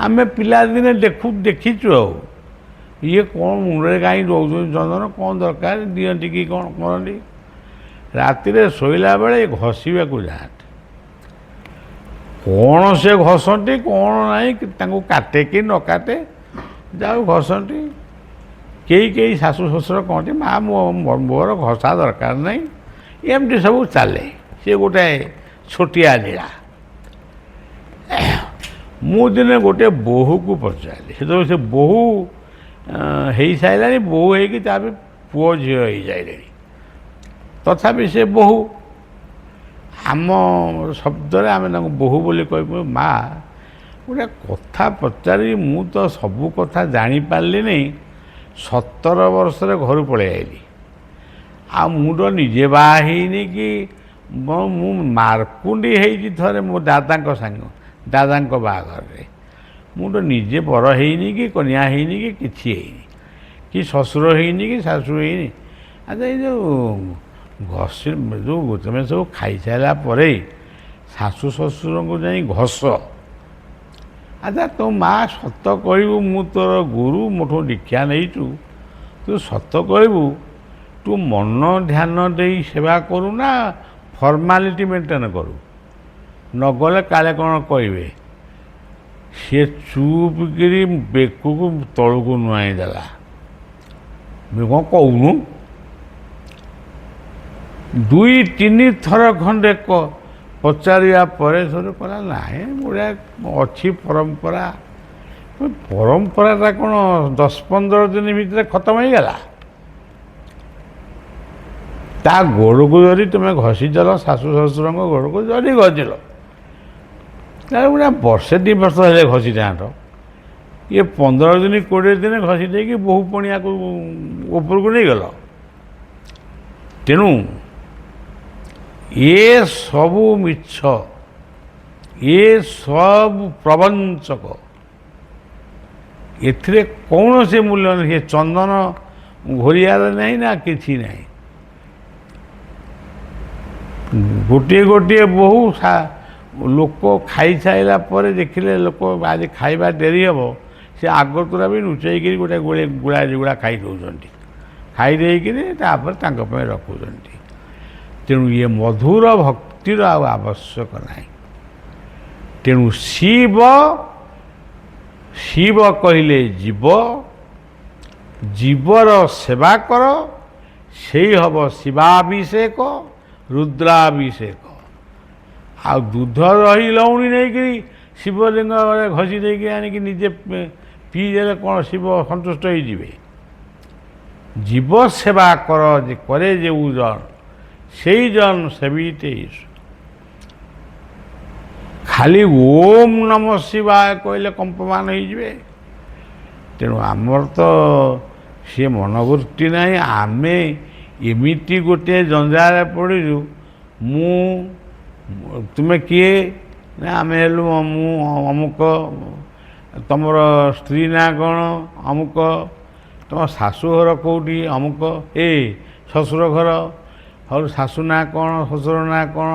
A: ଆମେ ପିଲାଦିନେ ଦେଖିଛୁ। ଆଉ ଇଏ କ'ଣ ମୁଣ୍ଡରେ କାହିଁ ଦେଉଛନ୍ତି ଚନ୍ଦନ, କ'ଣ ଦରକାର, ଦିଅନ୍ତି କି କ'ଣ କରନ୍ତି? ରାତିରେ ଶୋଇଲା ବେଳେ ଘଷିବାକୁ ଯାଆନ୍ତି। କ'ଣ ସେ ଘଷନ୍ତି କ'ଣ ନାହିଁ, ତାଙ୍କୁ କାଟେ କି ନ କାଟେ, ଯାଉ ଘଷନ୍ତି। କେହି ଶାଶୁ ଶ୍ୱଶୁର କହନ୍ତି ମା ମୋର ଘଷା ଦରକାର ନାହିଁ, ଏମିତି ସବୁ ଚାଲେ। ସେ ଗୋଟାଏ ଛୋଟିଆ ଲୀଳା। ମୁଁ ଦିନେ ଗୋଟେ ବୋହୂକୁ ପଚାରିଲି, ସେତେବେଳେ ସେ ବୋହୂ ହେଇସାରିଲାଣି, ବୋହୂ ହେଇକି ତା ବି ପୁଅ ଝିଅ ହେଇସାରିଲେଣି। ତଥାପି ସେ ବୋହୂ, ଆମ ଶବ୍ଦରେ ଆମେ ତାଙ୍କୁ ବୋହୂ ବୋଲି କହିବୁ। ମା ଗୋଟେ କଥା ପଚାରି, ମୁଁ ତ ସବୁ କଥା ଜାଣିପାରିଲିନି, 17 ବର୍ଷରେ ଘରୁ ପଳେଇ ଆସିଲି। ଆଉ ମୁଁ ତ ନିଜେ ବାହା ହେଇନି କି, ମୁଁ ମାରକୁଣ୍ଡି ହେଇଛି ଥରେ ମୋ ଦାଦାଙ୍କ ବାହାଘରରେ। ମୁଁ ତ ନିଜେ ବର ହେଇନି କି କନ୍ୟା ହେଇନି କି କିଛି ହେଇନି, କି ଶ୍ୱଶୁର ହେଇନି କି ଶାଶୁ ହେଇନି। ଆଚ୍ଛା, ଏଇ ଯେଉଁ ତୁମେ ସବୁ ଖାଇସାରିଲା ପରେ ଶାଶୁ ଶ୍ୱଶୁରଙ୍କୁ ଯାଇ ଘଷ, ଆଚ୍ଛା ତୋ ମା ସତ କହିବୁ, ମୁଁ ତୋର ଗୁରୁ, ମୋଠୁ ଦୀକ୍ଷା ନେଇଛୁ, ତୁ ସତ କହିବୁ, ତୁ ମନ ଧ୍ୟାନ ଦେଇ ସେବା କରୁ ନା ଫର୍ମାଲିଟି ମେଣ୍ଟେନ୍ କରୁ? ନଗଲେ କାଳେ କ'ଣ କହିବେ? ସେ ଚୁପ୍ କିରି ବେକକୁ ତଳକୁ ନୁଆଇଁ ଦେଲା। ମୁଁ କ'ଣ କହୁନୁ? 2-3 ଥର ଖଣ୍ଡେ ପଚାରିବା ପରେ ସରେ କହିଲା ନାହିଁ, ବଢ଼ିଆ ଅଛି ପରମ୍ପରା। ପରମ୍ପରାଟା କ'ଣ 10-15 ଦିନ ଭିତରେ ଖତମ ହେଇଗଲା? ତା ଗୋଡ଼କୁ ଯଦି ତୁମେ ଘଷିଦେଲ, ଶାଶୁ ଶ୍ୱଶୁରଙ୍କ ଗୋଡ଼କୁ ଯଦି ଘଷିଲ, ତାହେଲେ ଗୋଟେ ବର୍ଷେ 2 ବର୍ଷ ହେଲେ ଘଷିଥାନ୍ତ। ଇଏ 15 ଦିନ 20 ଦିନ ଘଷି ଦେଇକି ବୋହୂ ପଣିଆକୁ ଉପରକୁ ନେଇଗଲ। ତେଣୁ ଏ ସବୁ ମିଛ, ଏ ସବୁ ପ୍ରବଞ୍ଚକ, ଏଥିରେ କୌଣସି ମୂଲ୍ୟ ନାହିଁ। ଏ ଚନ୍ଦନ ଘୋରିଆରେ ନାହିଁ ନା କିଛି ନାହିଁ। ଗୋଟିଏ ବୋହୂ ଲୋକ ଖାଇସାରିଲା ପରେ ଦେଖିଲେ ଲୋକ ଆଜି ଖାଇବା ଡେରି ହେବ, ସେ ଆଗତୁରା ବି ଲୁଚେଇକିରି ଗୋଟେ ଗୁଳା ଖାଇ ଦେଉଛନ୍ତି। ଖାଇ ଦେଇକିରି ତାପରେ ତାଙ୍କ ପାଇଁ ରଖୁଛନ୍ତି। ତେଣୁ ଇଏ ମଧୁର ଭକ୍ତିର ଆଉ ଆବଶ୍ୟକ ନାହିଁ। ତେଣୁ ଶିବ କହିଲେ ଜୀବର ସେବା କର, ସେଇ ହେବ ଶିବାଭିଷେକ, ରୁଦ୍ରାଭିଷେକ। ଆଉ ଦୁଧ ଦହି ଲହୁଣୀ ନେଇକିରି ଶିବଲିଙ୍ଗରେ ଘଷି ଦେଇକି ଆଣିକି ନିଜେ ପିଇଦେଲେ କ'ଣ ଶିବ ସନ୍ତୁଷ୍ଟ ହେଇଯିବେ? ଜୀବ ସେବା କରେ ଯେଉଁ ଜନ, সেই জন সেবিতে ঈশ্বর। ଖାଲି ଓମ୍ ନମ ଶିବାୟ କହିଲେ କମ୍ପମାନ ହେଇଯିବେ? ତେଣୁ ଆମର ତ ସିଏ ମନୋବୃତ୍ତି ନାହିଁ। ଆମେ ଏମିତି ଗୋଟିଏ ଜଞ୍ଜାଳରେ ପଡ଼ିଛୁ। ତୁମେ କିଏ ନା ଆମେ ହେଲୁ ମୁଁ ଅମୁକ, ତୁମର ସ୍ତ୍ରୀ ନାଁ କ'ଣ ଅମୁକ, ତୁମ ଶାଶୁଘର କେଉଁଠି ଅମୁକ, ଶ୍ୱଶୁର ଘର, ହଉ ଶାଶୁ ନାଁ କ'ଣ, ଶ୍ୱଶୁର ନାଁ କ'ଣ,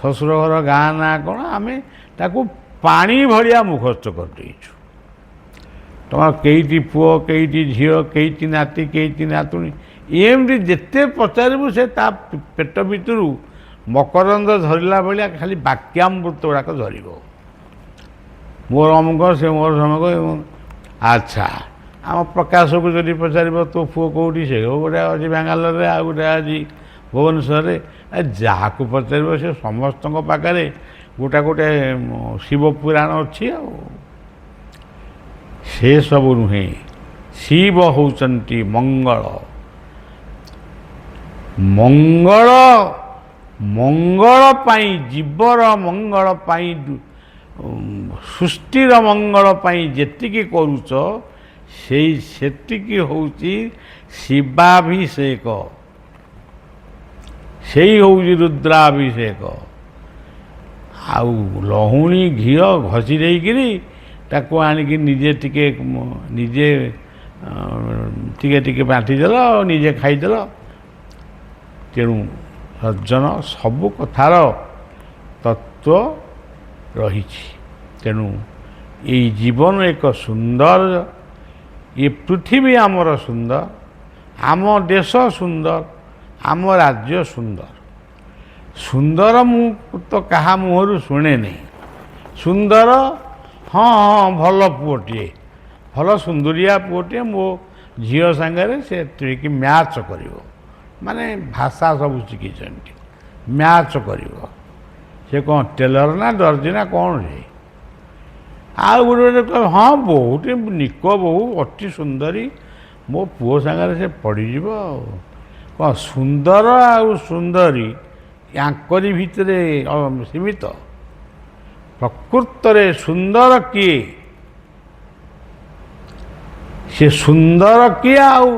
A: ଶ୍ୱଶୁର ଘର ଗାଁ ନାଁ କ'ଣ, ଆମେ ତାକୁ ପାଣି ଭଳିଆ ମୁଖସ୍ଥ କରିଦେଇଛୁ। ତୁମର କେଇଟି ପୁଅ କେଇଟି ଝିଅ କେଇଟି ନାତି କେଇଟି ନାତୁଣୀ ଏମିତି ଯେତେ ପଚାରିବୁ ସେ ତା ପେଟ ଭିତରୁ ମକରନ୍ଦ ଧରିଲା ଭଳିଆ ଖାଲି ବାକ୍ୟାମୃତ ଗୁଡ଼ାକ ଧରିବ। ମୋର ଅମୁକ ସେ ମୋର ସମକ। ଆଚ୍ଛା ଆମ ପ୍ରକାଶକୁ ଯଦି ପଚାରିବ ତୋ ପୁଅ କେଉଁଠି, ସେ ଗୋଟେ ଅଛି ବାଙ୍ଗାଲୋରରେ, ଆଉ ଗୋଟେ ଅଛି ଭୁବନେଶ୍ୱରରେ। ଯାହାକୁ ପଚାରିବ ସେ ସମସ୍ତଙ୍କ ପାଖରେ ଗୋଟେ ଗୋଟେ ଶିବ ପୁରାଣ ଅଛି। ଆଉ ସେସବୁ ନୁହେଁ, ଶିବ ହେଉଛନ୍ତି ମଙ୍ଗଳ। ମଙ୍ଗଳ ମଙ୍ଗଳ ପାଇଁ, ଜୀବର ମଙ୍ଗଳ ପାଇଁ, ସୃଷ୍ଟିର ମଙ୍ଗଳ ପାଇଁ ଯେତିକି କରୁଛ ସେତିକି ହେଉଛି ଶିବାଭିଷେକ, ସେଇ ହେଉଛି ରୁଦ୍ରାଭିଷେକ। ଆଉ ଲହୁଣୀ ଘିଅ ଘଷି ଦେଇକିରି ତାକୁ ଆଣିକି ନିଜେ ଟିକେ ଟିକେ ବାଣ୍ଟିଦେଲ, ନିଜେ ଖାଇଦେଲ। ତେଣୁ ସଜ୍ଜନ ସବୁ କଥାର ତତ୍ତ୍ୱ ରହିଛି। ତେଣୁ ଏଇ ଜୀବନ ଏକ ସୁନ୍ଦର, ଏ ପୃଥିବୀ ଆମର ସୁନ୍ଦର, ଆମ ଦେଶ ସୁନ୍ଦର, ଆମ ରାଜ୍ୟ ସୁନ୍ଦର। ସୁନ୍ଦର ମୁଁ ତ କାହା ମୁହଁରୁ ଶୁଣେନି। ସୁନ୍ଦର ହଁ ହଁ ଭଲ ପୁଅଟିଏ, ଭଲ ସୁନ୍ଦରିଆ ପୁଅଟିଏ ମୋ ଝିଅ ସାଙ୍ଗରେ ସେ ଟିକେ ମ୍ୟାଚ୍ କରିବ, ମାନେ ଭାଷା ସବୁ ଶିଖିଛନ୍ତି, ମ୍ୟାଚ୍ କରିବ। ସେ କ'ଣ ଟେଲର ନା ଦର୍ଜି ନା କ'ଣ ସେ? ଆଉ ଗୋଟେ କହିବ ହଁ ବହୁଟି ନିକ ବୋହୂ ଅତି ସୁନ୍ଦରୀ, ମୋ ପୁଅ ସାଙ୍ଗରେ ସେ ପଡ଼ିଯିବ। ଆଉ କ'ଣ ସୁନ୍ଦର ଆଉ ସୁନ୍ଦରୀ ୟାଙ୍କରି ଭିତରେ ସୀମିତ? ପ୍ରକୃତରେ ସୁନ୍ଦର କିଏ? ସେ ସୁନ୍ଦର କିଏ ଆଉ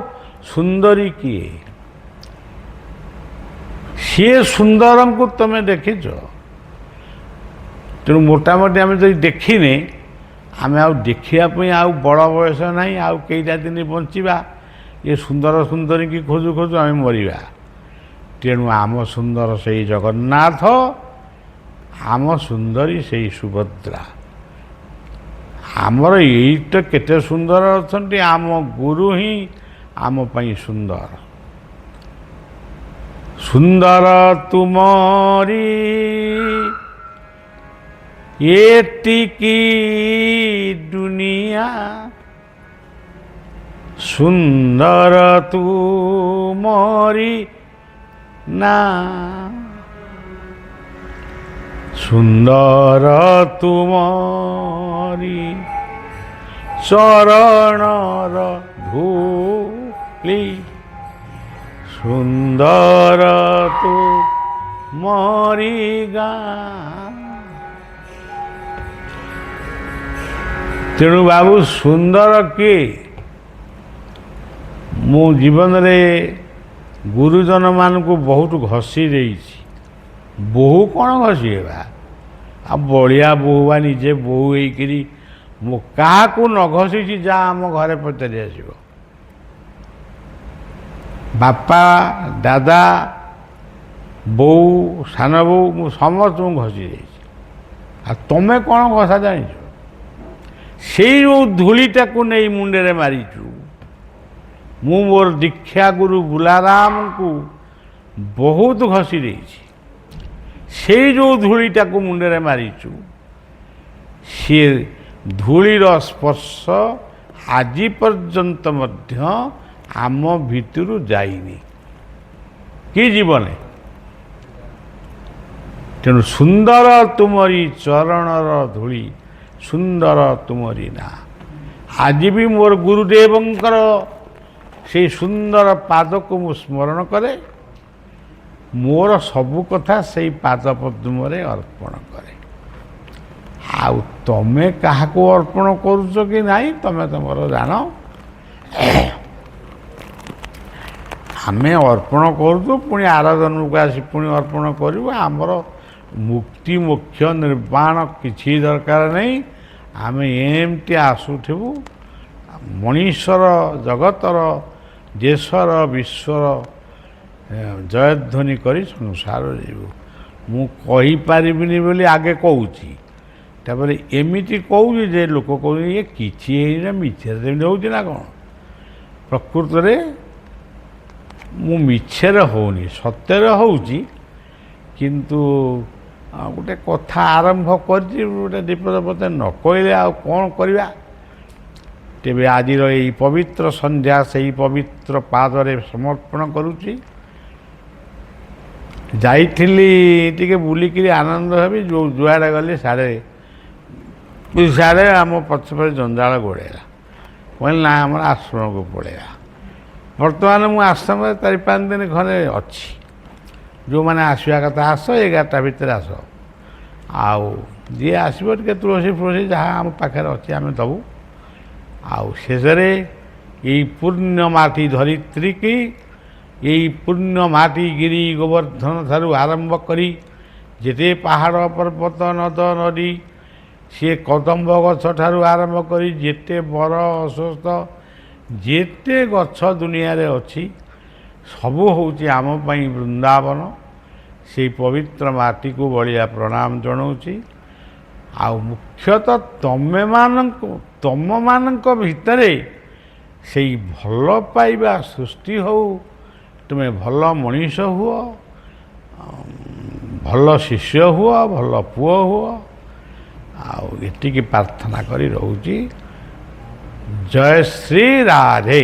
A: ସୁନ୍ଦରୀ କିଏ? ସିଏ ସୁନ୍ଦରଙ୍କୁ ତମେ ଦେଖିଛ? ତେଣୁ ମୋଟାମୋଟି ଆମେ ଯଦି ଦେଖିନେ, ଆମେ ଆଉ ଦେଖିବା ପାଇଁ ଆଉ ବଡ଼ ବୟସ ନାହିଁ, ଆଉ କେଇଟା ଦିନ ବଞ୍ଚିବା, ଏ ସୁନ୍ଦର ସୁନ୍ଦରୀକି ଖୋଜୁ ଖୋଜୁ ଆମେ ମରିବା। ତେଣୁ ଆମ ସୁନ୍ଦର ସେଇ ଜଗନ୍ନାଥ, ଆମ ସୁନ୍ଦରୀ ସେଇ ସୁଭଦ୍ରା। ଆମର ଏଇ ତ କେତେ ସୁନ୍ଦର ଅଛନ୍ତି, ଆମ ଗୁରୁ ହିଁ ଆମ ପାଇଁ ସୁନ୍ଦର। ସୁନ୍ଦର ତୁମରି ଏତିକି ଦୁନିଆ, ସୁନ୍ଦର ତୁମରି ନା, ସୁନ୍ଦର ତୁମରି ଚରଣର ଧୂଳି, ସୁନ୍ଦର ତୁମରି ଗାଁ। ତେଣୁ ବାବୁ ସୁନ୍ଦର କିଏ? ମୁଁ ଜୀବନରେ ଗୁରୁଜନମାନଙ୍କୁ ବହୁତ ଘଷି ଦେଇଛି। ବୋହୂ କ'ଣ ଘଷି ହେବା? ଆଉ ବଳିଆ ବୋହୂ ବା ନିଜେ ବୋହୂ ହେଇକିରି ମୁଁ କାହାକୁ ନ ଘଷିଛି ଯାହା ଆମ ଘରେ ପଚାରି ଆସିବ। ବାପା, ଦାଦା, ବୋଉ, ସାନ ବୋଉ, ମୁଁ ସମସ୍ତଙ୍କୁ ଘଷି ଦେଇଛି। ଆଉ ତମେ କ'ଣ ଘଷା ଜାଣିଛ? ସେଇ ଯେଉଁ ଧୂଳିଟାକୁ ନେଇ ମୁଣ୍ଡରେ ମାରିଛୁ। ମୁଁ ମୋର ଦୀକ୍ଷା ଗୁରୁ ବୁଲାରାମଙ୍କୁ ବହୁତ ଘଷି ଦେଇଛି। ସେଇ ଯେଉଁ ଧୂଳିଟାକୁ ମୁଣ୍ଡରେ ମାରିଛୁ, ସିଏ ଧୂଳିର ସ୍ପର୍ଶ ଆଜି ପର୍ଯ୍ୟନ୍ତ ମଧ୍ୟ ଆମ ଭିତରୁ ଯାଇନି କି ଜୀବନେ। ତେଣୁ ସୁନ୍ଦର ତୁମରି ଚରଣର ଧୂଳି, ସୁନ୍ଦର ତୁମରି ନା। ଆଜି ବି ମୋର ଗୁରୁଦେବଙ୍କର ସେଇ ସୁନ୍ଦର ପାଦକୁ ମୁଁ ସ୍ମରଣ କରେ। ମୋର ସବୁ କଥା ସେଇ ପାଦ ପଦ୍ମରେ ଅର୍ପଣ କରେ। ଆଉ ତମେ କାହାକୁ ଅର୍ପଣ କରୁଛ କି ନାହିଁ ତମେ ତମର ଜାଣ। ଆମେ ଅର୍ପଣ କରୁଛୁ, ପୁଣି ଆର ଜନ୍ମକୁ ଆସି ପୁଣି ଅର୍ପଣ କରିବୁ। ଆମର ମୁକ୍ତି ମୋକ୍ଷ ନିର୍ବାଣ କିଛି ଦରକାର ନାହିଁ। ଆମେ ଏମିତି ଆସୁଥିବୁ, ମଣିଷର, ଜଗତର, ଦେଶର, ବିଶ୍ୱର ଜୟଧ୍ୱନି କରି ସଂସାର ଯିବୁ। ମୁଁ କହିପାରିବିନି ବୋଲି ଆଗେ କହୁଛି, ତାପରେ ଏମିତି କହୁଛି ଯେ ଲୋକ କହୁଛନ୍ତି ଇଏ କିଛି ହେଇନି, ମିଛରେ ସେମିତି ହେଉଛି ନା କ'ଣ? ପ୍ରକୃତରେ ମୁଁ ମିଛରେ ହେଉନି, ସତ୍ୟରେ ହେଉଛି। କିନ୍ତୁ ଗୋଟେ କଥା ଆରମ୍ଭ କରିଛି, ଗୋଟେ ବିପଦ ପଦେ ନ କହିଲେ ଆଉ କ'ଣ କରିବା। ତେବେ ଆଜିର ଏଇ ପବିତ୍ର ସନ୍ଧ୍ୟା ସେଇ ପବିତ୍ର ପାଦରେ ସମର୍ପଣ କରୁଛି। ଯାଇଥିଲି ଟିକେ ବୁଲିକିରି ଆନନ୍ଦ ହେବି, ଯୁଆଡ଼େ ଗଲି ସିଆଡ଼େ ଆମ ପଛରେ ଜଞ୍ଜାଳ ଗୋଡ଼େଇଲା। କହିଲି ନା, ଆମର ଆଶ୍ରମକୁ ପଳେଇବା। ବର୍ତ୍ତମାନ ମୁଁ ଆଶ୍ରମରେ 4-5 ଦିନ ଘରେ ଅଛି। ଯେଉଁମାନେ ଆସିବା କଥା ଆସ, 11ଟା ଭିତରେ ଆସ। ଆଉ ଯିଏ ଆସିବ ଟିକେ ତୁଳସୀ ଫୁଳସୀ ଯାହା ଆମ ପାଖରେ ଅଛି ଆମେ ଦେବୁ। ଆଉ ଶେଷରେ ଏଇ ପୂର୍ଣ୍ଣ ମାଟି ଧରିତ୍ରୀକି, ଏଇ ପୂର୍ଣ୍ଣ ମାଟି ଗିରି ଗୋବର୍ଦ୍ଧନ ଠାରୁ ଆରମ୍ଭ କରି ଯେତେ ପାହାଡ଼ ପର୍ବତ ନଦ ନଦୀ, ସିଏ କଦମ୍ବ ଗଛ ଠାରୁ ଆରମ୍ଭ କରି ଯେତେ ବର ଅଶ୍ୱତ୍ଥ ଯେତେ ଗଛ ଦୁନିଆରେ ଅଛି ସବୁ ହେଉଛି ଆମ ପାଇଁ ବୃନ୍ଦାବନ। ସେଇ ପବିତ୍ର ମାଟିକୁ ବଳିଆ ପ୍ରଣାମ ଜଣାଉଛି। ଆଉ ମୁଖ୍ୟତଃ ତମମାନଙ୍କ ଭିତରେ ସେଇ ଭଲ ପାଇବା ସୃଷ୍ଟି ହେଉ, ତୁମେ ଭଲ ମଣିଷ ହୁଅ, ଭଲ ଶିଷ୍ୟ ହୁଅ, ଭଲ ପୁଅ ହୁଅ। ଆଉ ଏତିକି ପ୍ରାର୍ଥନା କରି ରହୁଛି। ଜୟ ଶ୍ରୀ ରାଧେ।